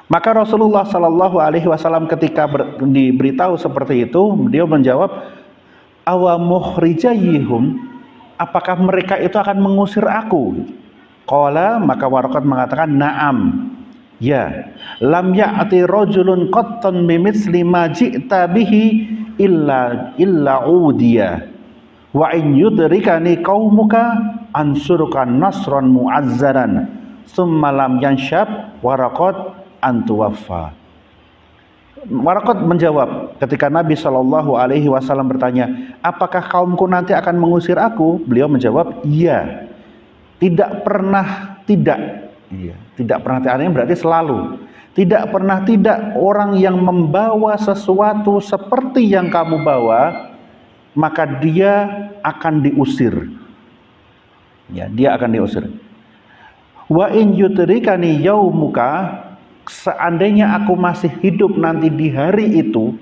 Maka Rasulullah Shallallahu Alaihi Wasallam ketika diberitahu seperti itu, beliau menjawab, awa mukhrijayhum, apakah mereka itu akan mengusir aku? Qala, maka Waraqat mengatakan, na'am, ya, lam ya'ti rajulun qattan bimithli ma ji'ta bihi illa udiya wa in yudrikani qaumuka ansuruka nasran mu'azzaran summa lam yanshab Waraqat antuwaffa. Waraqat menjawab ketika Nabi Shallallahu Alaihi Wasallam bertanya, apakah kaumku nanti akan mengusir aku? Beliau menjawab, iya. Tidak pernah tidak. Iya, tidak pernah tidak berarti selalu. Tidak pernah tidak orang yang membawa sesuatu seperti yang kamu bawa, maka dia akan diusir. Ya, dia akan diusir. Wa in yudrikani yaumuka, seandainya aku masih hidup nanti di hari itu,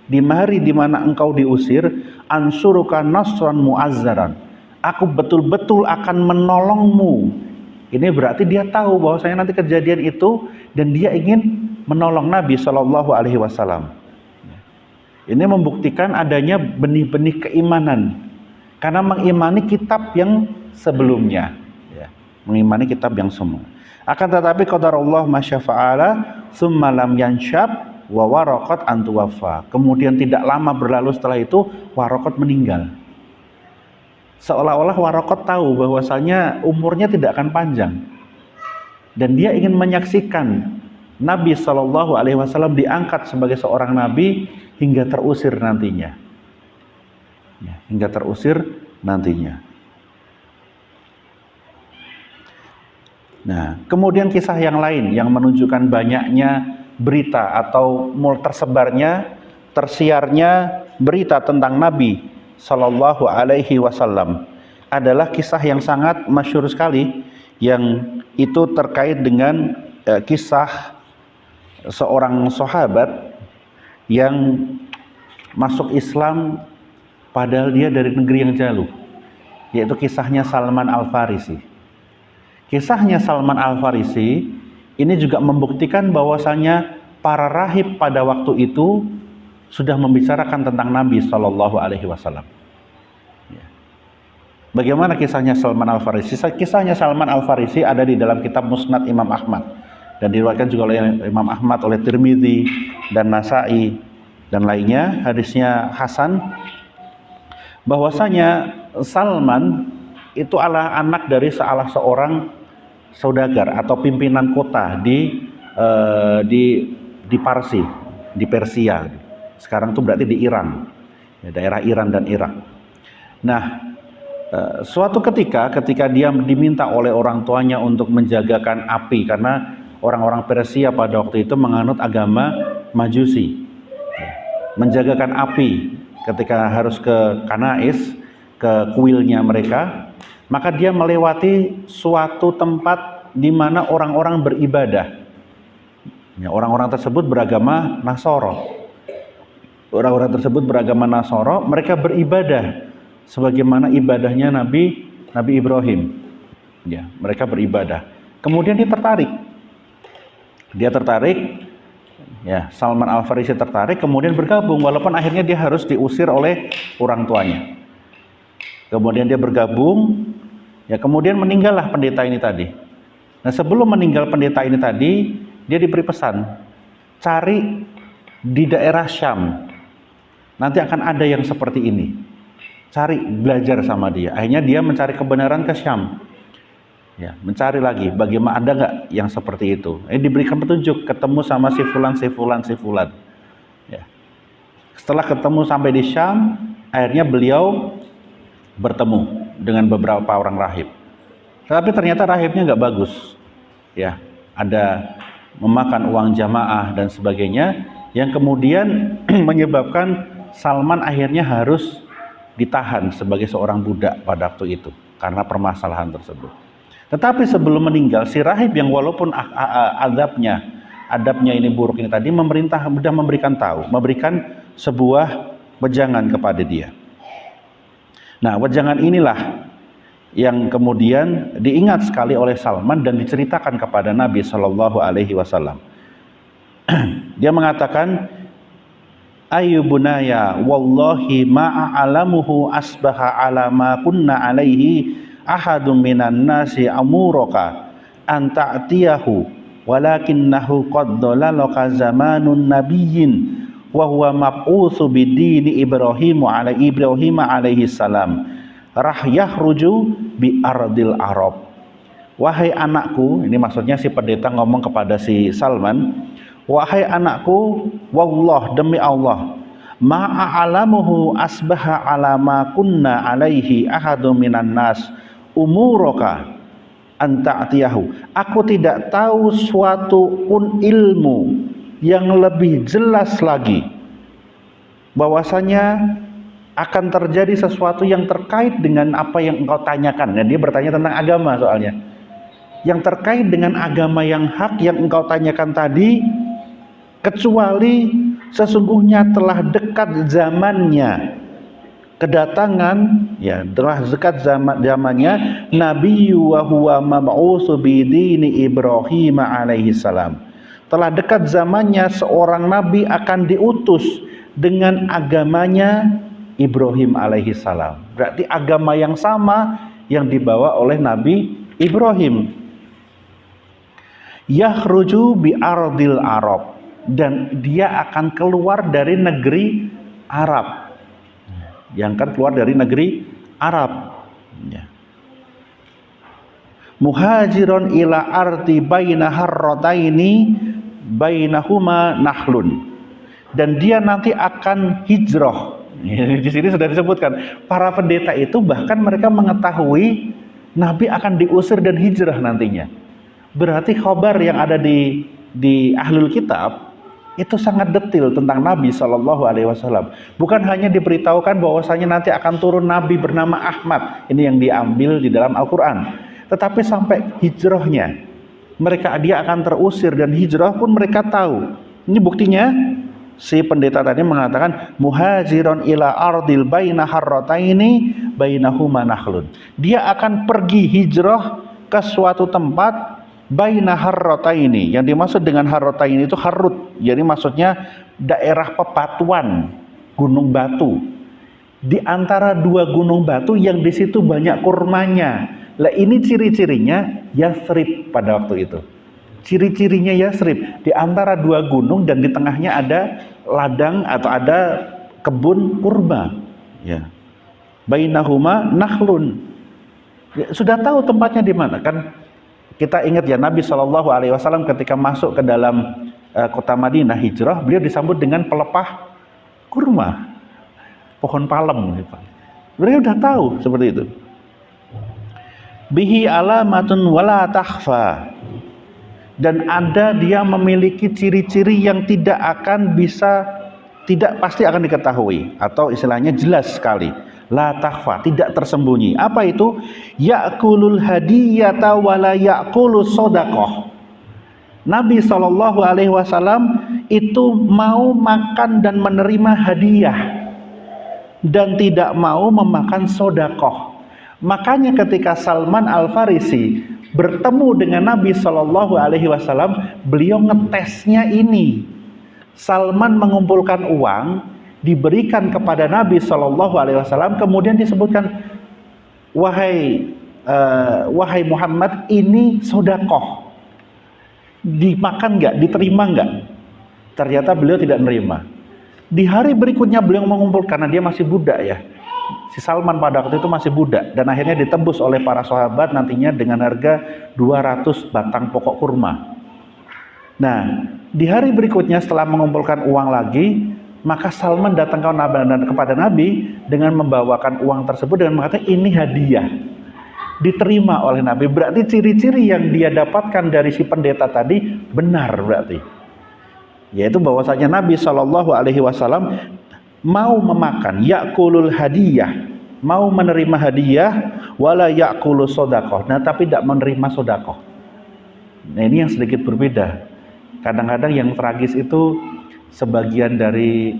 di hari di mana engkau diusir, ansuruka nasran mu'azzaran, aku betul-betul akan menolongmu. Ini berarti dia tahu bahwasanya nanti kejadian itu dan dia ingin menolong Nabi Shallallahu Alaihi Wasallam. Ini membuktikan adanya benih-benih keimanan karena mengimani kitab yang sebelumnya, ya, mengimani kitab yang semua. Akan tetapi qadarullah masyafa'ala summa lam yanshab wa Waraqat antuwaffa. Kemudian tidak lama berlalu setelah itu Waraqat meninggal. Seolah-olah Waraqat tahu bahwasanya umurnya tidak akan panjang dan dia ingin menyaksikan Nabi Shallallahu Alaihi Wasallam diangkat sebagai seorang nabi hingga terusir nantinya, ya, hingga terusir nantinya. Nah, kemudian kisah yang lain yang menunjukkan banyaknya berita atau tersebarnya, tersiarnya berita tentang Nabi Shallallahu Alaihi Wasallam adalah kisah yang sangat masyhur sekali, yang itu terkait dengan kisah seorang sahabat yang masuk Islam padahal dia dari negeri yang jauh, yaitu kisahnya Salman Al-Farisi. Kisahnya Salman Al-Farisi ini juga membuktikan bahwasanya para rahib pada waktu itu sudah membicarakan tentang Nabi Shallallahu Alaihi Wasallam. Bagaimana kisahnya Salman Al-Farisi? Kisahnya Salman Al-Farisi ada di dalam kitab Musnad Imam Ahmad dan diriwayatkan juga oleh Imam Ahmad, oleh Tirmidzi dan Nasai dan lainnya. Hadisnya hasan, bahwasanya Salman itu adalah anak dari salah seorang saudagar atau pimpinan kota di Parsi, di Persia. Sekarang itu berarti di Iran, daerah Iran dan Irak. Nah, suatu ketika dia diminta oleh orang tuanya untuk menjagakan api, karena orang-orang Persia pada waktu itu menganut agama Majusi, menjagakan api ketika harus ke Kanais, ke kuilnya mereka, maka dia melewati suatu tempat di mana orang-orang beribadah. Orang-orang tersebut beragama Nasoro. Orang-orang tersebut beragama Nasoro, mereka beribadah sebagaimana ibadahnya Nabi Ibrahim. Ya, mereka beribadah. Kemudian dia tertarik, ya, Salman Al-Farisi tertarik, kemudian bergabung, walaupun akhirnya dia harus diusir oleh orang tuanya. Kemudian dia bergabung, ya, kemudian meninggallah pendeta ini tadi. Nah, sebelum meninggal pendeta ini tadi, dia diberi pesan, cari di daerah Syam, nanti akan ada yang seperti ini. Cari, belajar sama dia. Akhirnya dia mencari kebenaran ke Syam. Ya, mencari lagi, bagaimana, ada nggak yang seperti itu. Diberikan petunjuk, ketemu sama si fulan. Ya. Setelah ketemu sampai di Syam, akhirnya beliau bertemu dengan beberapa orang rahib. Tapi ternyata rahibnya nggak bagus. Ya, ada memakan uang jamaah dan sebagainya, yang kemudian menyebabkan Salman akhirnya harus ditahan sebagai seorang budak pada waktu itu karena permasalahan tersebut. Tetapi sebelum meninggal, si rahib yang walaupun adabnya ini buruk ini tadi, sudah memberikan sebuah wejangan kepada dia. Nah, wejangan inilah yang kemudian diingat sekali oleh Salman dan diceritakan kepada Nabi Shallallahu Alaihi Wasallam. Dia mengatakan, ayu bunaya wallahi ma'alamuhu asbaha ala ma kunna alaihi ahadun minan nasi amuraka an ta'tiyahu walakinnahu qad dalalaka zamanun nabiyyin wa huwa mab'utsu bidini Ibrahim alaihi salam rahyahruju bi ardil arab. Wahai anakku, ini maksudnya si pendeta ngomong kepada si Salman, wahai anakku, wallah, demi Allah, ma'alamuhu asbaha ala ma kunna alaihi ahadun minan nas umuraka anta'tiyahu. Aku tidak tahu suatu pun ilmu yang lebih jelas lagi bahwasanya akan terjadi sesuatu yang terkait dengan apa yang engkau tanyakan. Nah, dia bertanya tentang agama soalnya. Yang terkait dengan agama yang hak yang engkau tanyakan tadi, kecuali sesungguhnya telah dekat zamannya kedatangan, ya, telah dekat zamannya Nabi wa huwa mab'utsu bidini Ibrahim alaihi salam. Telah dekat zamannya seorang nabi akan diutus dengan agamanya Ibrahim alaihi salam. Berarti agama yang sama yang dibawa oleh Nabi Ibrahim. Yakhruju bi ardil arab, dan dia akan keluar dari negeri Arab. Yang akan keluar dari negeri Arab. Ya. Muhajiron ila arti baina harrataini bainahuma nahlun. Dan dia nanti akan hijrah. Di sini sudah disebutkan, para pendeta itu bahkan mereka mengetahui Nabi akan diusir dan hijrah nantinya. Berarti khabar yang ada di Ahlul Kitab itu sangat detail tentang Nabi Shallallahu Alaihi Wasallam. Bukan hanya diberitahukan bahwasanya nanti akan turun Nabi bernama Ahmad, ini yang diambil di dalam Al-Quran, tetapi sampai hijrahnya, dia akan terusir dan hijrah pun mereka tahu. Ini buktinya si pendeta tadi mengatakan muhajiron ila ardil baina harrataini bainahuma nahlun. Dia akan pergi hijrah ke suatu tempat baina harrataini. Yang dimaksud dengan harrataini itu Harut. Jadi maksudnya daerah pepatuan gunung batu di antara dua gunung batu yang di situ banyak kurmanya. Lah ini ciri-cirinya Yathrib pada waktu itu. Ciri-cirinya Yathrib, di antara dua gunung dan di tengahnya ada ladang atau ada kebun kurma. Ya. Bainahuma nakhlun. Ya, sudah tahu tempatnya di mana kan? Kita ingat ya, Nabi Shallallahu Alaihi Wasallam ketika masuk ke dalam kota Madinah hijrah, beliau disambut dengan pelepah kurma, pohon palem gitu. Beliau udah tahu seperti itu. Bihi alamatun wala takhfa, dan ada dia memiliki ciri-ciri yang tidak pasti akan diketahui, atau istilahnya jelas sekali. La takhfa, tidak tersembunyi. Apa itu? Ya'kulul hadiyata wala ya'kulus shadaqah. Nabi Shallallahu Alaihi Wasallam itu mau makan dan menerima hadiah dan tidak mau memakan sodakoh. Makanya ketika Salman Al Farisi bertemu dengan Nabi Shallallahu Alaihi Wasallam, beliau ngetesnya ini. Salman mengumpulkan uang, diberikan kepada Nabi Shallallahu Alaihi Wasallam, kemudian disebutkan, wahai Muhammad, ini sodakoh. Dimakan nggak, diterima nggak? Ternyata beliau tidak menerima. Di hari berikutnya beliau mengumpulkan, karena dia masih budak ya. Si Salman pada waktu itu masih budak, dan akhirnya ditebus oleh para sahabat nantinya dengan harga 200 batang pokok kurma. Nah, di hari berikutnya setelah mengumpulkan uang lagi, maka Salman datang kepada Nabi dengan membawakan uang tersebut dengan mengatakan ini hadiah. Diterima oleh Nabi. Berarti ciri-ciri yang dia dapatkan dari si pendeta tadi benar berarti. Yaitu bahwasanya Nabi Shallallahu Alaihi Wasallam mau memakan, yakulul hadiyah, mau menerima hadiah, wala yakulu sodakoh. Nah, tapi tidak menerima sodakoh. Nah, ini yang sedikit berbeda. Kadang-kadang yang tragis itu sebagian dari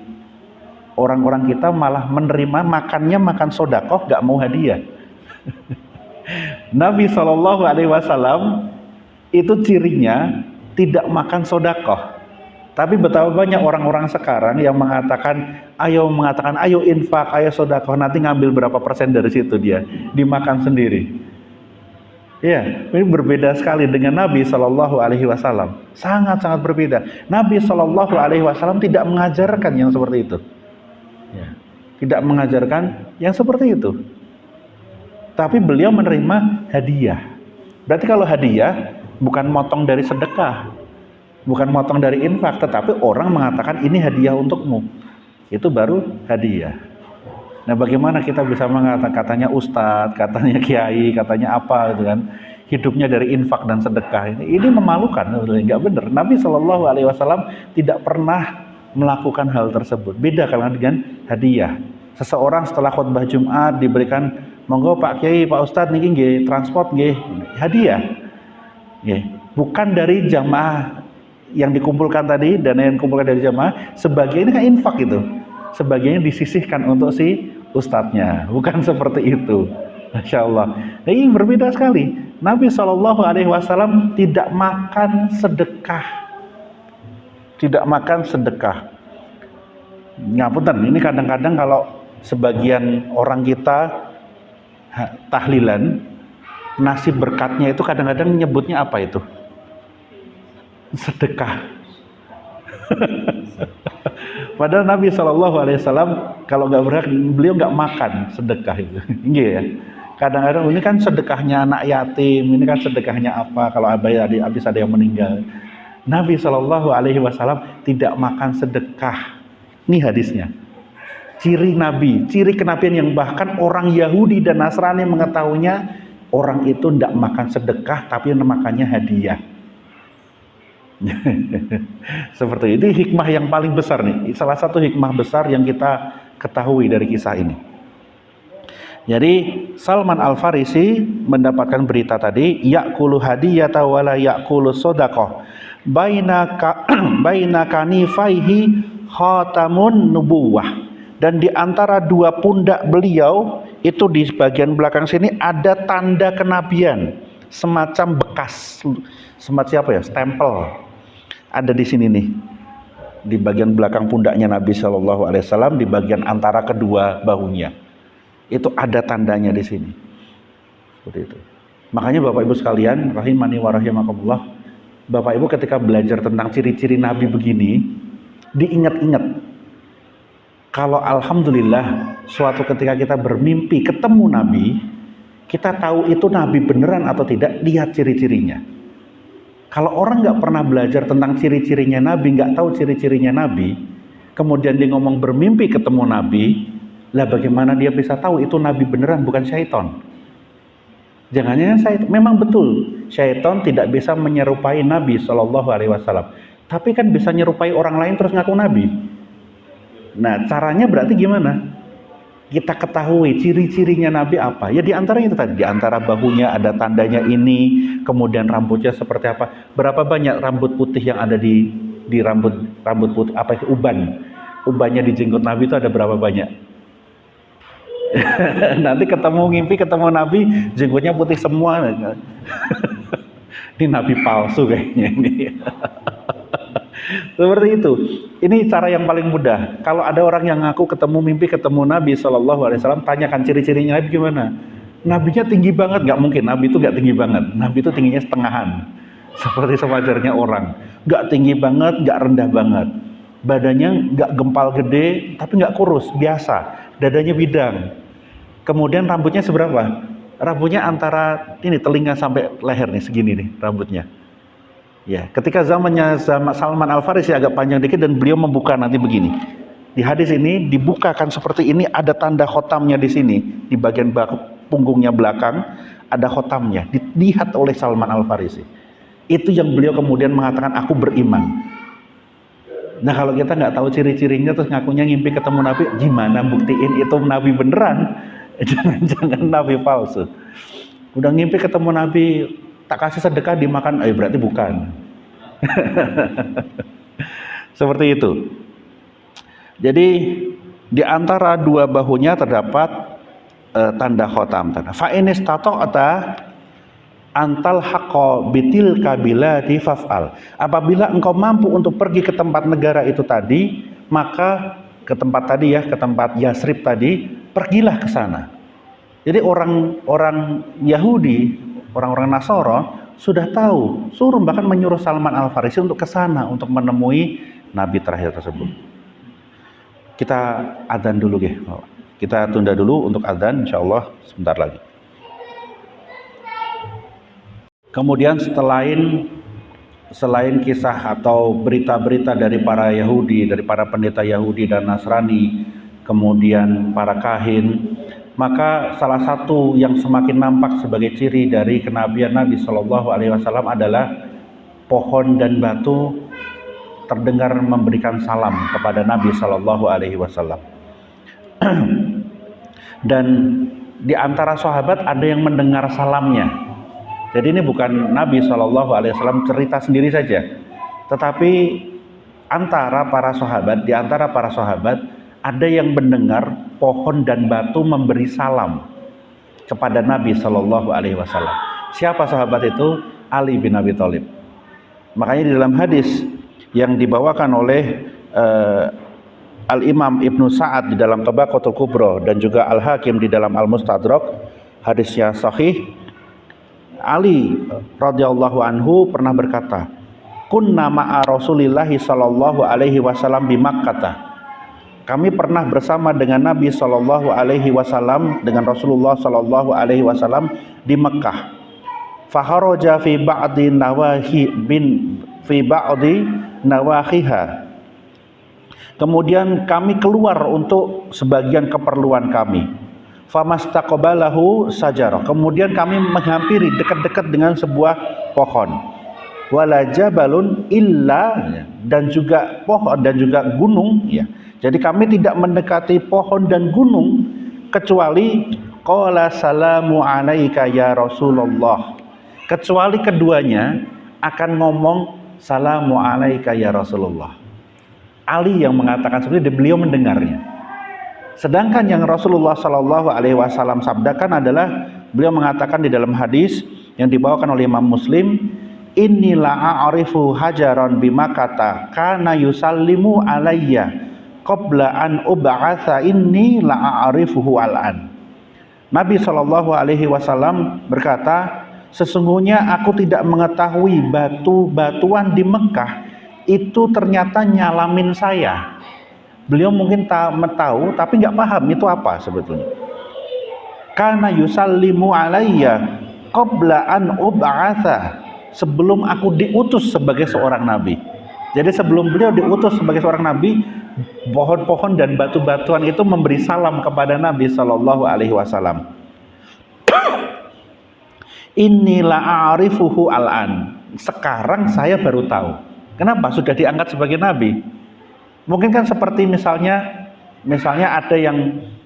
orang-orang kita malah menerima makannya makan sodakoh, gak mau hadiah. Nabi Shallallahu Alaihi Wasallam itu cirinya tidak makan sodakoh. Tapi betapa banyak orang-orang sekarang yang mengatakan ayo infak, ayo sodakoh, nanti ngambil berapa persen dari situ dia dimakan sendiri. Ya, ini berbeda sekali dengan Nabi Shallallahu Alaihi Wasallam. Sangat-sangat berbeda. Nabi Shallallahu Alaihi Wasallam tidak mengajarkan yang seperti itu. Ya, tidak mengajarkan yang seperti itu. Tapi beliau menerima hadiah. Berarti kalau hadiah bukan motong dari sedekah, bukan motong dari infak, tetapi orang mengatakan ini hadiah untukmu, itu baru hadiah. Nah, bagaimana kita bisa mengatakan katanya ustadz, katanya kiai, katanya apa gitu kan, hidupnya dari infak dan sedekah, ini memalukan, nggak benar. Nabi Shallallahu Alaihi Wasallam tidak pernah melakukan hal tersebut. Beda kalau dengan hadiah. Seseorang setelah khutbah Jumat diberikan, monggo Pak Kiai, Pak Ustadz niki nggih transport nggih, hadiah. Nggih, bukan dari jamaah yang dikumpulkan tadi, dana yang dikumpulkan dari jamaah, sebagiannya kan infak itu. Sebagiannya disisihkan untuk si ustadznya, bukan seperti itu. Masya Allah. Nah, ini berbeda sekali. Nabi Shallallahu Alaihi Wasallam tidak makan sedekah, tidak makan sedekah. Ngapunten, ini kadang-kadang kalau sebagian orang kita tahlilan, nasib berkatnya itu kadang-kadang nyebutnya apa itu? Sedekah. Padahal Nabi Shallallahu Alaihi Wasallam kalau nggak berhak, beliau nggak makan sedekah itu. Iya ya. Kadang-kadang ini kan sedekahnya anak yatim, ini kan sedekahnya apa kalau habis ada yang meninggal. Nabi Shallallahu Alaihi Wasallam tidak makan sedekah. Ini hadisnya. Ciri Nabi, ciri kenabian yang bahkan orang Yahudi dan Nasrani mengetahuinya, orang itu tidak makan sedekah tapi makannya hadiah. Seperti itu hikmah yang paling besar nih, salah satu hikmah besar yang kita ketahui dari kisah ini. Jadi Salman Al Farisi mendapatkan berita tadi, ya'kulu hadiyata wala ya'kulu shadaqah, baina kanifaihi khatamun nubuwah, dan di antara dua pundak beliau itu di bagian belakang sini ada tanda kenabian, semacam bekas, semacam apa ya, stempel ada di sini nih. di bagian belakang pundaknya Nabi Shallallahu Alaihi Wasallam, di bagian antara kedua bahunya. Itu ada tandanya di sini. Seperti itu. Makanya Bapak Ibu sekalian, rahimani wa rahimakumullah, Bapak Ibu ketika belajar tentang ciri-ciri Nabi begini, diingat-ingat. Kalau alhamdulillah suatu ketika kita bermimpi ketemu Nabi, kita tahu itu Nabi beneran atau tidak, lihat ciri-cirinya. Kalau orang nggak pernah belajar tentang ciri-cirinya Nabi, nggak tahu ciri-cirinya Nabi, kemudian dia ngomong bermimpi ketemu Nabi, lah bagaimana dia bisa tahu itu Nabi beneran bukan syaitan? Jangan-jangan syaitan, memang betul syaitan tidak bisa menyerupai Nabi Shallallahu Alaihi Wasallam, tapi kan bisa nyerupai orang lain terus ngaku Nabi. Nah, caranya berarti gimana? Kita ketahui ciri-cirinya Nabi apa? Ya di antaranya itu tadi, di antara bahunya ada tandanya ini, kemudian rambutnya seperti apa? Berapa banyak rambut putih yang ada di rambut putih, apa itu uban? Ubannya di jenggot Nabi itu ada berapa banyak? Nanti ngimpi ketemu Nabi, jenggotnya putih semua. Ini Nabi palsu kayaknya ini. Seperti itu. Ini cara yang paling mudah. Kalau ada orang yang ngaku mimpi ketemu Nabi Shallallahu Alaihi Wasallam, tanyakan ciri-cirinya Nabi gimana. Nabinya tinggi banget, nggak mungkin. Nabi itu nggak tinggi banget. Nabi itu tingginya setengahan, seperti sewajarnya orang. Nggak tinggi banget, nggak rendah banget. Badannya nggak gempal gede, tapi nggak kurus, biasa. Dadanya bidang. Kemudian rambutnya seberapa? Rambutnya antara ini telinga sampai leher nih, segini nih rambutnya. Ya, ketika zamannya Salman Al-Farisi agak panjang dikit dan beliau membuka nanti begini. Di hadis ini dibukakan seperti ini, ada tanda khotamnya di sini, di bagian punggungnya belakang ada khotamnya. Dilihat oleh Salman Al-Farisi. Itu yang beliau kemudian mengatakan aku beriman. Nah, kalau kita nggak tahu ciri-cirinya terus ngakunya ngimpi ketemu Nabi, gimana buktiin itu Nabi beneran? Jangan-jangan Nabi palsu. Udah ngimpi ketemu Nabi, tak kasih sedekah dimakan, berarti bukan. Seperti itu. Jadi di antara dua bahunya terdapat tanda khotam. Fa in istata'ta antal haqqo bitil kabila di faf'al. Apabila engkau mampu untuk pergi ke tempat negara itu tadi, maka ke tempat tadi ya, ke tempat Yasrib tadi, pergilah ke sana. Jadi orang Yahudi, orang-orang Nasara sudah tahu, bahkan menyuruh Salman Al-Farisi untuk ke sana untuk menemui Nabi terakhir tersebut. Kita adzan dulu ya. Kita tunda dulu untuk adzan, insyaallah sebentar lagi. Kemudian selain kisah atau berita-berita dari para Yahudi, dari para pendeta Yahudi dan Nasrani, kemudian para kahin, maka salah satu yang semakin nampak sebagai ciri dari kenabian Nabi Shallallahu Alaihi Wasallam adalah pohon dan batu terdengar memberikan salam kepada Nabi Shallallahu Alaihi Wasallam. Dan di antara sahabat ada yang mendengar salamnya. Jadi ini bukan Nabi Shallallahu Alaihi Wasallam cerita sendiri saja, tetapi di antara para sahabat ada yang mendengar pohon dan batu memberi salam kepada Nabi Shallallahu Alaihi Wasallam. Siapa sahabat itu? Ali bin Abi Thalib. Makanya di dalam hadis yang dibawakan oleh Al-Imam Ibnu Sa'ad di dalam Tabaqatul Kubra dan juga Al-Hakim di dalam Al-Mustadrak, hadisnya sahih. Ali radhiyallahu anhu pernah berkata, "Kunna ma'a Rasulillahi sallallahu alaihi wasallam bi Makkah." Kami pernah bersama dengan Nabi sallallahu alaihi wasallam, dengan Rasulullah sallallahu alaihi wasallam di Mekah. Faharaja fi ba'di nawahiha. Kemudian kami keluar untuk sebagian keperluan kami. Famastaqbalahu sajarah. Kemudian kami menghampiri dekat-dekat dengan sebuah pohon. Wala jabalun illa, dan juga pohon dan juga gunung ya. Jadi kami tidak mendekati pohon dan gunung kecuali qala salamu alaika ya Rasulullah. Kecuali keduanya akan ngomong salamu alaika ya Rasulullah. Ali yang mengatakan seperti itu, beliau mendengarnya. Sedangkan yang Rasulullah Shallallahu Alaihi Wasallam sabdakan adalah beliau mengatakan di dalam hadis yang dibawakan oleh Imam Muslim, inni la a'rifu hajaran bimakata kana yusallimu alayya qabla an ub'atsa inni la a'rifuhu al'an. Nabi Shallallahu Alaihi Wasallam berkata, sesungguhnya aku tidak mengetahui batu-batuan di Mekah itu ternyata nyalamin saya. Beliau mungkin tahu tapi nggak paham itu apa sebetulnya. Karena yusallimu alayya qabla an ub'atsa, sebelum aku diutus sebagai seorang nabi. Jadi sebelum beliau diutus sebagai seorang nabi, pohon-pohon dan batu-batuan itu memberi salam kepada Nabi Shallallahu Alaihi Wasallam. Inilah a'rifuhu al'an. Sekarang saya baru tahu. Kenapa? Sudah diangkat sebagai nabi. Mungkin kan seperti misalnya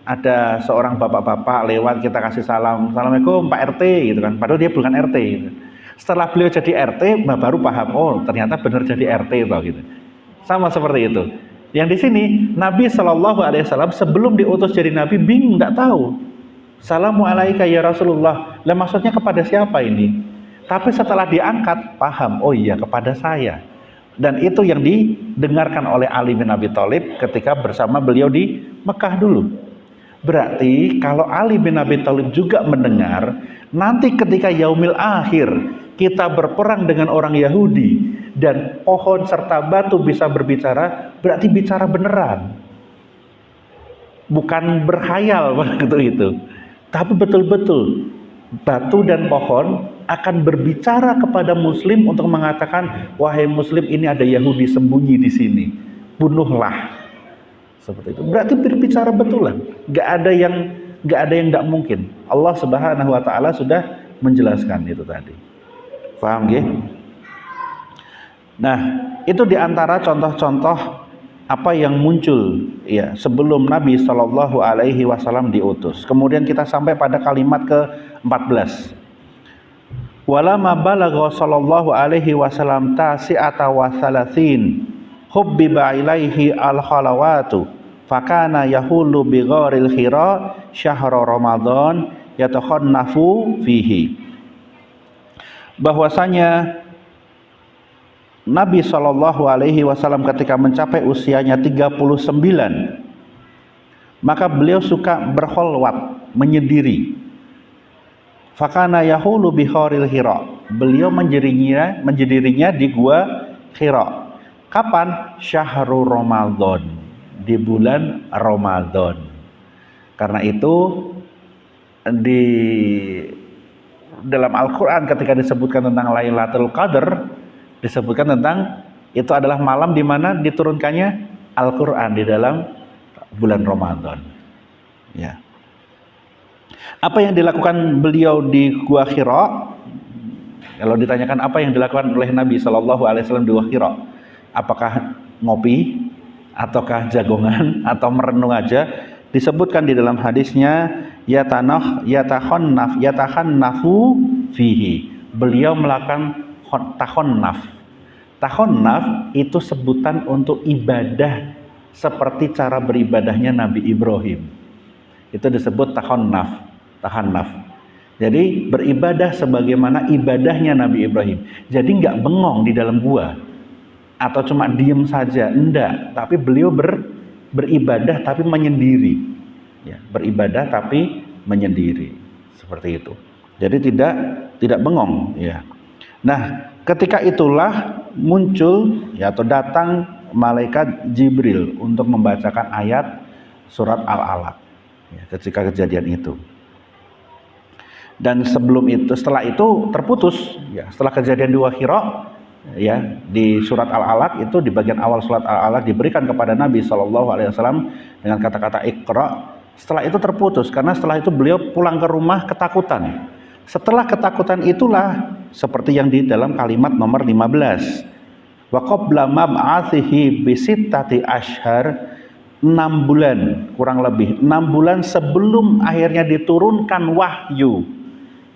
ada seorang bapak-bapak lewat, kita kasih salam, assalamualaikum Pak RT gitu kan. Padahal dia bukan RT gitu. Setelah beliau jadi RT baru paham, oh ternyata benar jadi RT gitu. Sama seperti itu. Yang di sini Nabi Shallallahu Alaihi Wasallam sebelum diutus jadi nabi bingung, nggak tahu. Assalamualaikum ya Rasulullah. Lah maksudnya kepada siapa ini? Tapi setelah diangkat paham, oh iya kepada saya. Dan itu yang didengarkan oleh Ali bin Abi Thalib ketika bersama beliau di Mekah dulu. Berarti kalau Ali bin Abi Thalib juga mendengar, nanti ketika yaumil akhir kita berperang dengan orang Yahudi dan pohon serta batu bisa berbicara, berarti bicara beneran, bukan berkhayal waktu itu, tapi betul-betul batu dan pohon akan berbicara kepada Muslim untuk mengatakan, wahai Muslim, ini ada Yahudi sembunyi di sini, bunuhlah. Seperti itu. Berarti berbicara betulan, nggak ada yang nggak mungkin. Allah Subhanahu Wa Taala sudah menjelaskan itu tadi. Paham ya? Nah, itu diantara contoh-contoh apa yang muncul ya sebelum Nabi Shallallahu Alaihi Wasallam diutus. Kemudian kita sampai pada kalimat ke-14. Walama balagha Shallallahu Alaihi Wasallam tasi'ata wa thalathin hubbiba ilaihi al-khalawatu fakana yahulu bi gharil Hira syahra Ramadan yatakhannafu fihi. Bahwasanya Nabi Shallallahu Alaihi Wasallam ketika mencapai usianya 39, maka beliau suka berkholwat, menyendiri. Fakana yahulu bi gharil Hira, beliau menjendirinya di gua Hira. Kapan? Syahrul Ramadan, di bulan Ramadan. Karena itu di dalam Al-Quran ketika disebutkan tentang Lailatul Qadar, disebutkan tentang itu adalah malam di mana diturunkannya Al-Quran di dalam bulan Ramadan. Ya. Apa yang dilakukan beliau di Gua Hira? Kalau ditanyakan apa yang dilakukan oleh Nabi Shallallahu Alaihi Wasallam di Gua Hira, apakah ngopi, ataukah jagongan, atau merenung aja? Disebutkan di dalam hadisnya yatakhannafu fihi. Beliau melakukan takhonnaf. Takhonnaf itu sebutan untuk ibadah seperti cara beribadahnya Nabi Ibrahim. Itu disebut takhonnaf. Jadi beribadah sebagaimana ibadahnya Nabi Ibrahim. Jadi nggak bengong di dalam gua atau cuma diem saja, enggak. Tapi beliau beribadah tapi menyendiri, ya, beribadah tapi menyendiri, seperti itu. Jadi tidak bengong, ya. Nah, ketika itulah muncul ya atau datang malaikat Jibril untuk membacakan ayat surat Al-Alaq, ya, ketika kejadian itu. Dan setelah itu terputus, ya, setelah kejadian di Hira, ya, di surat Al-Alaq itu di bagian awal surat Al-Alaq diberikan kepada Nabi Shallallahu Alaihi Wasallam dengan kata-kata Iqra. Setelah itu terputus karena setelah itu beliau pulang ke rumah ketakutan. Setelah ketakutan itulah seperti yang di dalam kalimat nomor 15. Wa qabla mab'athihi bi sittati ashhar, 6 bulan, kurang lebih 6 bulan sebelum akhirnya diturunkan wahyu,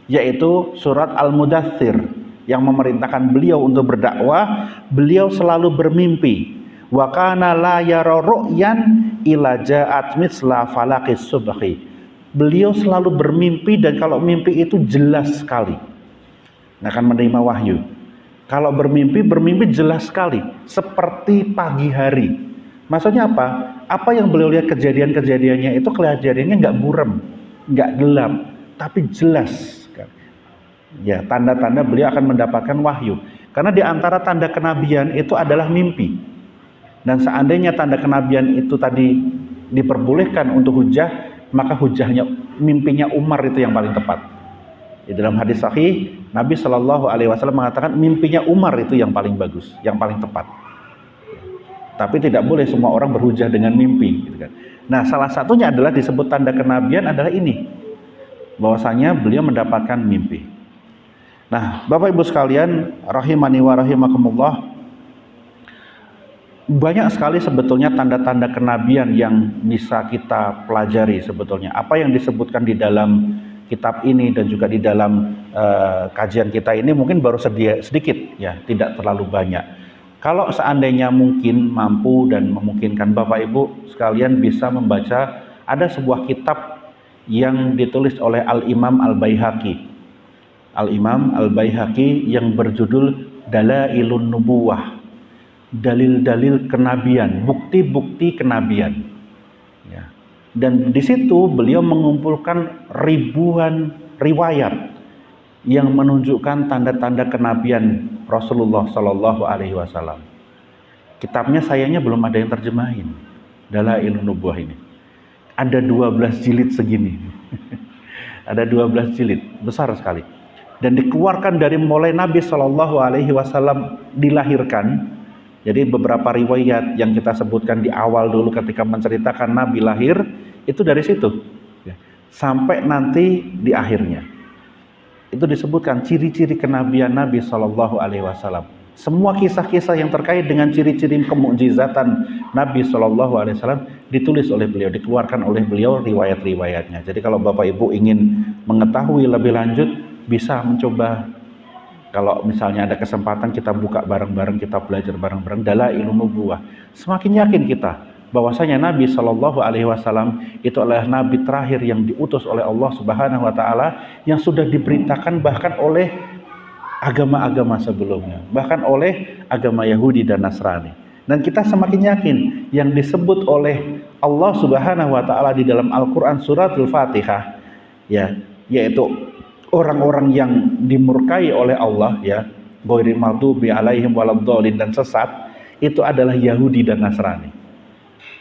yaitu surat Al-Mudaththir yang memerintahkan beliau untuk berdakwah, beliau selalu bermimpi. Wa kana la yara ru'yan ila ja'at misla falaqis subhi. Beliau selalu bermimpi dan kalau mimpi itu jelas sekali akan menerima wahyu. Kalau bermimpi, bermimpi jelas sekali, seperti pagi hari. Maksudnya apa? Apa yang beliau lihat kejadian-kejadiannya itu kejadiannya nggak buram, nggak gelap, tapi jelas. Ya, tanda-tanda beliau akan mendapatkan wahyu. Karena di antara tanda kenabian itu adalah mimpi. Dan seandainya tanda kenabian itu tadi diperbolehkan untuk hujah, maka hujahnya mimpinya Umar itu yang paling tepat. Di dalam hadis sahih, Nabi Shallallahu Alaihi Wasallam mengatakan mimpinya Umar itu yang paling bagus, yang paling tepat. Tapi tidak boleh semua orang berhujah dengan mimpi. Gitu kan. Nah, salah satunya adalah disebut tanda kenabian adalah ini, bahwasanya beliau mendapatkan mimpi. Nah, Bapak Ibu sekalian, rahimani wa rahimakumullah, banyak sekali sebetulnya tanda-tanda kenabian yang bisa kita pelajari sebetulnya. Apa yang disebutkan di dalam kitab ini dan juga di dalam kajian kita ini mungkin baru sedikit ya, tidak terlalu banyak. Kalau seandainya mungkin mampu dan memungkinkan, Bapak Ibu sekalian bisa membaca, ada sebuah kitab yang ditulis oleh Al-Imam Al-Baihaqi. Al-Imam Al-Baihaqi yang berjudul Dalailun Nubuwah, dalil-dalil kenabian, bukti-bukti kenabian. Ya. Dan di situ beliau mengumpulkan ribuan riwayat yang menunjukkan tanda-tanda kenabian Rasulullah Shallallahu Alaihi Wasallam. Kitabnya sayangnya belum ada yang terjemahin, Dalailun Nubuwah ini. Ada 12 jilid segini. Ada 12 jilid, besar sekali. Dan dikeluarkan dari mulai Nabi Shallallahu Alaihi Wasallam dilahirkan. Jadi beberapa riwayat yang kita sebutkan di awal dulu ketika menceritakan Nabi lahir itu dari situ, sampai nanti di akhirnya. Itu disebutkan ciri-ciri kenabian Nabi Shallallahu Alaihi Wasallam. Semua kisah-kisah yang terkait dengan ciri-ciri kemukjizatan Nabi Shallallahu Alaihi Wasallam ditulis oleh beliau, dikeluarkan oleh beliau riwayat-riwayatnya. Jadi kalau Bapak Ibu ingin mengetahui lebih lanjut, bisa mencoba, kalau misalnya ada kesempatan kita buka bareng-bareng, kita belajar bareng-bareng Dalailun Nubuwah. Semakin yakin kita bahwasanya Nabi Shallallahu Alaihi Wasallam itu adalah Nabi terakhir yang diutus oleh Allah Subhanahu Wa Taala, yang sudah diberitakan bahkan oleh agama-agama sebelumnya, bahkan oleh agama Yahudi dan Nasrani. Dan kita semakin yakin yang disebut oleh Allah Subhanahu Wa Taala di dalam Al-Quran suratul Fatihah, ya, yaitu orang-orang yang dimurkai oleh Allah, ya, ghairil maghdubi alaihim waladdallin, dan sesat, itu adalah Yahudi dan Nasrani.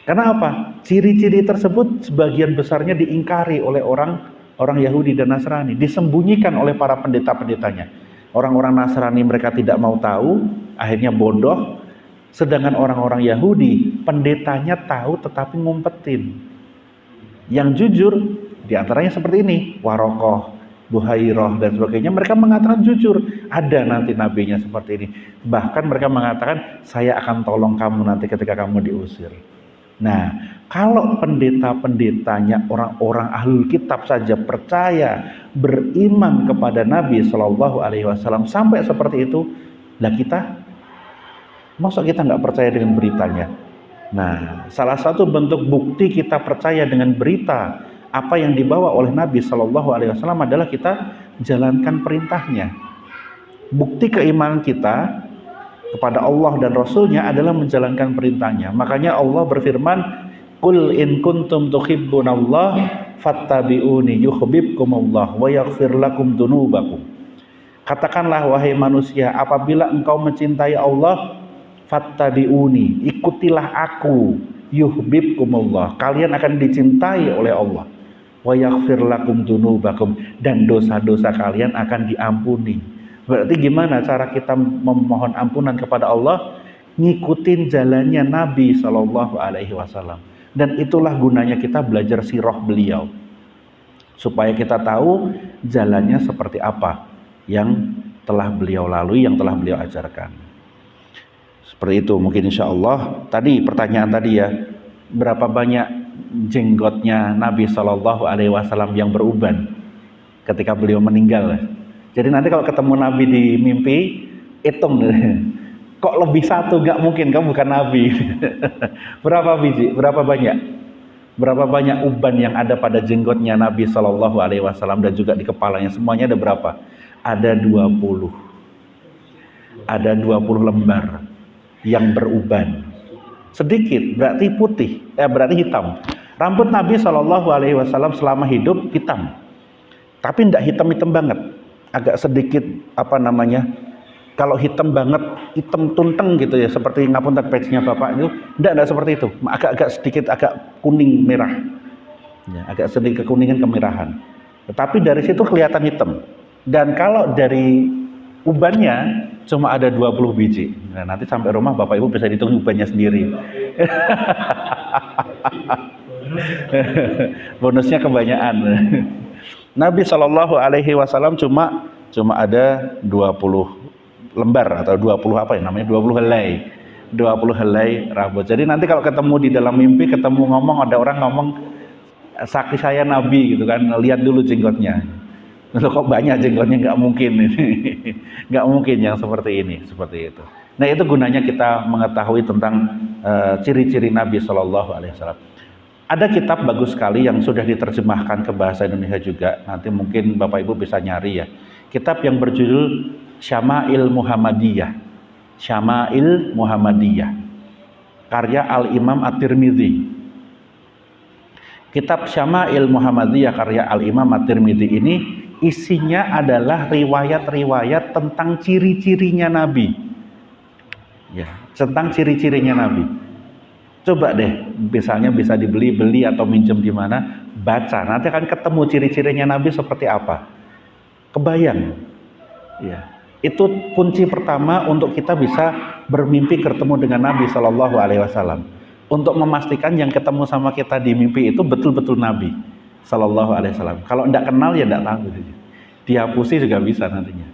Karena apa? Ciri-ciri tersebut sebagian besarnya diingkari oleh orang Yahudi dan Nasrani, disembunyikan oleh para pendeta-pendetanya. Orang-orang Nasrani mereka tidak mau tahu, akhirnya bodoh. Sedangkan orang-orang Yahudi, pendetanya tahu tetapi ngumpetin. Yang jujur diantaranya seperti ini, Warokoh, Buhairah dan sebagainya, mereka mengatakan jujur ada nanti nabinya seperti ini. Bahkan mereka mengatakan saya akan tolong kamu nanti ketika kamu diusir. Nah, kalau pendeta-pendetanya orang-orang ahlul kitab saja percaya, beriman kepada Nabi Shallallahu Alaihi Wasallam sampai seperti itu, lah kita, masa kita nggak percaya dengan beritanya? Nah, salah satu bentuk bukti kita percaya dengan berita apa yang dibawa oleh Nabi Shallallahu Alaihi Wasallam adalah kita jalankan perintahnya. Bukti keimanan kita kepada Allah dan Rasulnya adalah menjalankan perintahnya. Makanya Allah berfirman, Qul in kuntum tuhibbunallah fattabi'uni yuhibbukumullah wa yaghfir lakum dunubakum. Katakanlah wahai manusia, apabila engkau mencintai Allah, fattabi'uni, ikutilah aku, yuhibbukumullah, kalian akan dicintai oleh Allah. Wa yaghfir lakum dunubakum, dan dosa-dosa kalian akan diampuni. Berarti gimana cara kita memohon ampunan kepada Allah? Ngikutin jalannya Nabi Shallallahu Alaihi Wasallam. Dan itulah gunanya kita belajar sirah beliau, supaya kita tahu jalannya seperti apa yang telah beliau lalui, yang telah beliau ajarkan. Seperti itu mungkin insya Allah. Tadi pertanyaan tadi ya, berapa banyak jenggotnya Nabi Shallallahu Alaihi Wasallam yang beruban ketika beliau meninggal? Jadi nanti kalau ketemu Nabi di mimpi, hitung, kok lebih satu, gak mungkin kamu bukan Nabi. Berapa biji? Berapa banyak? Berapa banyak uban yang ada pada jenggotnya Nabi Shallallahu Alaihi Wasallam dan juga di kepalanya? Semuanya ada berapa? Ada 20. Ada 20 lembar yang beruban. Sedikit berarti putih, berarti hitam. Rambut Nabi Shallallahu Alaihi Wasallam selama hidup hitam, tapi tidak hitam-hitam banget, agak sedikit apa namanya, kalau hitam banget, hitam tunteng gitu ya, seperti ngapunten page-nya Bapak itu, tidak seperti itu, agak-agak sedikit agak kuning merah, ya, agak sedikit kekuningan kemerahan. Tetapi dari situ kelihatan hitam. Dan kalau dari ubannya cuma ada 20 biji. Nah, nanti sampai rumah Bapak Ibu bisa hitung ubannya sendiri. Bonusnya kebanyakan. Nabi Shallallahu Alaihi Wasallam cuma ada 20 lembar atau 20 apa ya namanya, 20 helai. 20 helai rambut. Jadi nanti kalau ketemu di dalam mimpi, ketemu ngomong, ada orang ngomong saksi saya Nabi gitu kan, lihat dulu jenggotnya. Loh, kok banyak jenggotnya? Nggak mungkin ini. Nggak mungkin yang seperti ini, seperti itu. Nah, itu gunanya kita mengetahui tentang ciri-ciri Nabi Shallallahu Alaihi Wasallam. Ada kitab bagus sekali yang sudah diterjemahkan ke bahasa Indonesia juga. Nanti mungkin Bapak Ibu bisa nyari ya. Kitab yang berjudul Syama'il Muhammadiyah. Syama'il Muhammadiyah. Karya Al-Imam At-Tirmidzi. Kitab Syama'il Muhammadiyah karya Al-Imam At-Tirmidzi ini isinya adalah riwayat-riwayat tentang ciri-cirinya Nabi. Ya, tentang ciri-cirinya Nabi. Coba deh, misalnya bisa dibeli atau minjem di mana, baca. Nanti akan ketemu ciri-cirinya Nabi seperti apa. Kebayang. Ya. Itu kunci pertama untuk kita bisa bermimpi ketemu dengan Nabi Shallallahu Alaihi Wasallam. Untuk memastikan yang ketemu sama kita di mimpi itu betul-betul Nabi Shallallahu Alaihi Wasallam. Kalau tidak kenal ya tidak tahu. Dihapusi juga bisa nantinya.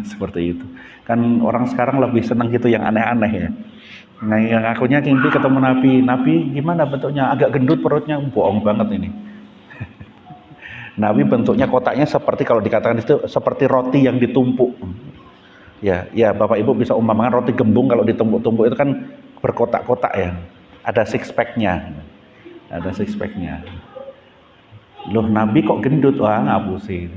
Seperti itu. Kan orang sekarang lebih senang gitu yang aneh-aneh ya. Nah, yang akunya mimpi ketemu Nabi gimana bentuknya? Agak gendut perutnya, bohong banget ini. Nabi bentuknya kotaknya seperti, kalau dikatakan itu seperti roti yang ditumpuk. Ya Bapak Ibu bisa umpamakan roti gembung kalau ditumpuk-tumpuk itu kan berkotak-kotak ya. Ada six pack-nya. Ada six pack-nya. Loh, Nabi kok gendut? Wah, ngapusi.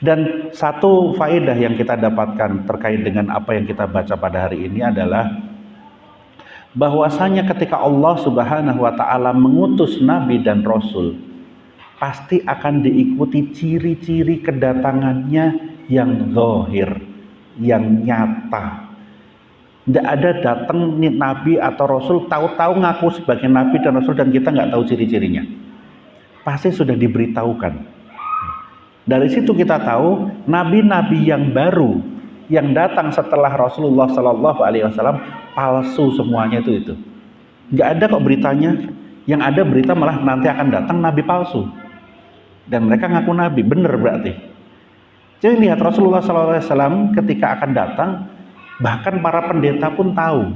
Dan satu faedah yang kita dapatkan terkait dengan apa yang kita baca pada hari ini adalah bahwasanya ketika Allah Subhanahu wa taala mengutus nabi dan rasul, pasti akan diikuti ciri-ciri kedatangannya yang zahir, yang nyata. Tidak ada datang nabi atau rasul tahu-tahu ngaku sebagai nabi dan rasul dan kita nggak tahu ciri-cirinya. Pasti sudah diberitahukan. Dari situ kita tahu nabi-nabi yang baru yang datang setelah Rasulullah Shallallahu Alaihi Wasallam palsu semuanya itu. Nggak ada kok beritanya. Yang ada berita malah nanti akan datang nabi palsu. Dan mereka ngaku nabi, benar berarti. Jadi lihat Rasulullah SAW ketika akan datang, bahkan para pendeta pun tahu,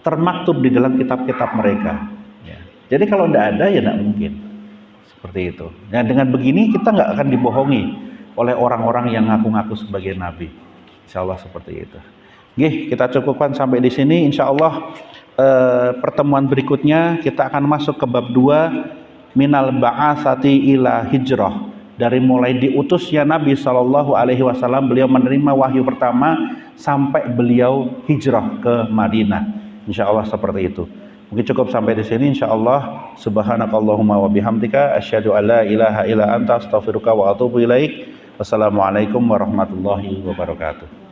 termaktub di dalam kitab-kitab mereka. Ya. Jadi kalau tidak ada ya tidak mungkin, seperti itu. Nah, dengan begini kita nggak akan dibohongi oleh orang-orang yang ngaku-ngaku sebagai nabi. Insya Allah seperti itu. Gih, kita cukupkan sampai di sini. Insya Allah pertemuan berikutnya kita akan masuk ke bab 2. Minal ba'atsati ila hijrah, dari mulai diutusnya Nabi Shallallahu Alaihi Wasallam, beliau menerima wahyu pertama sampai beliau hijrah ke Madinah. Insya Allah seperti itu. Mungkin cukup sampai di sini. Insya Allah. Subhanakallahumma wa bihamdika asyhadu an la ilaha illa anta astaghfiruka wa atubu ilaik. Wassalamualaikum warahmatullahi wabarakatuh.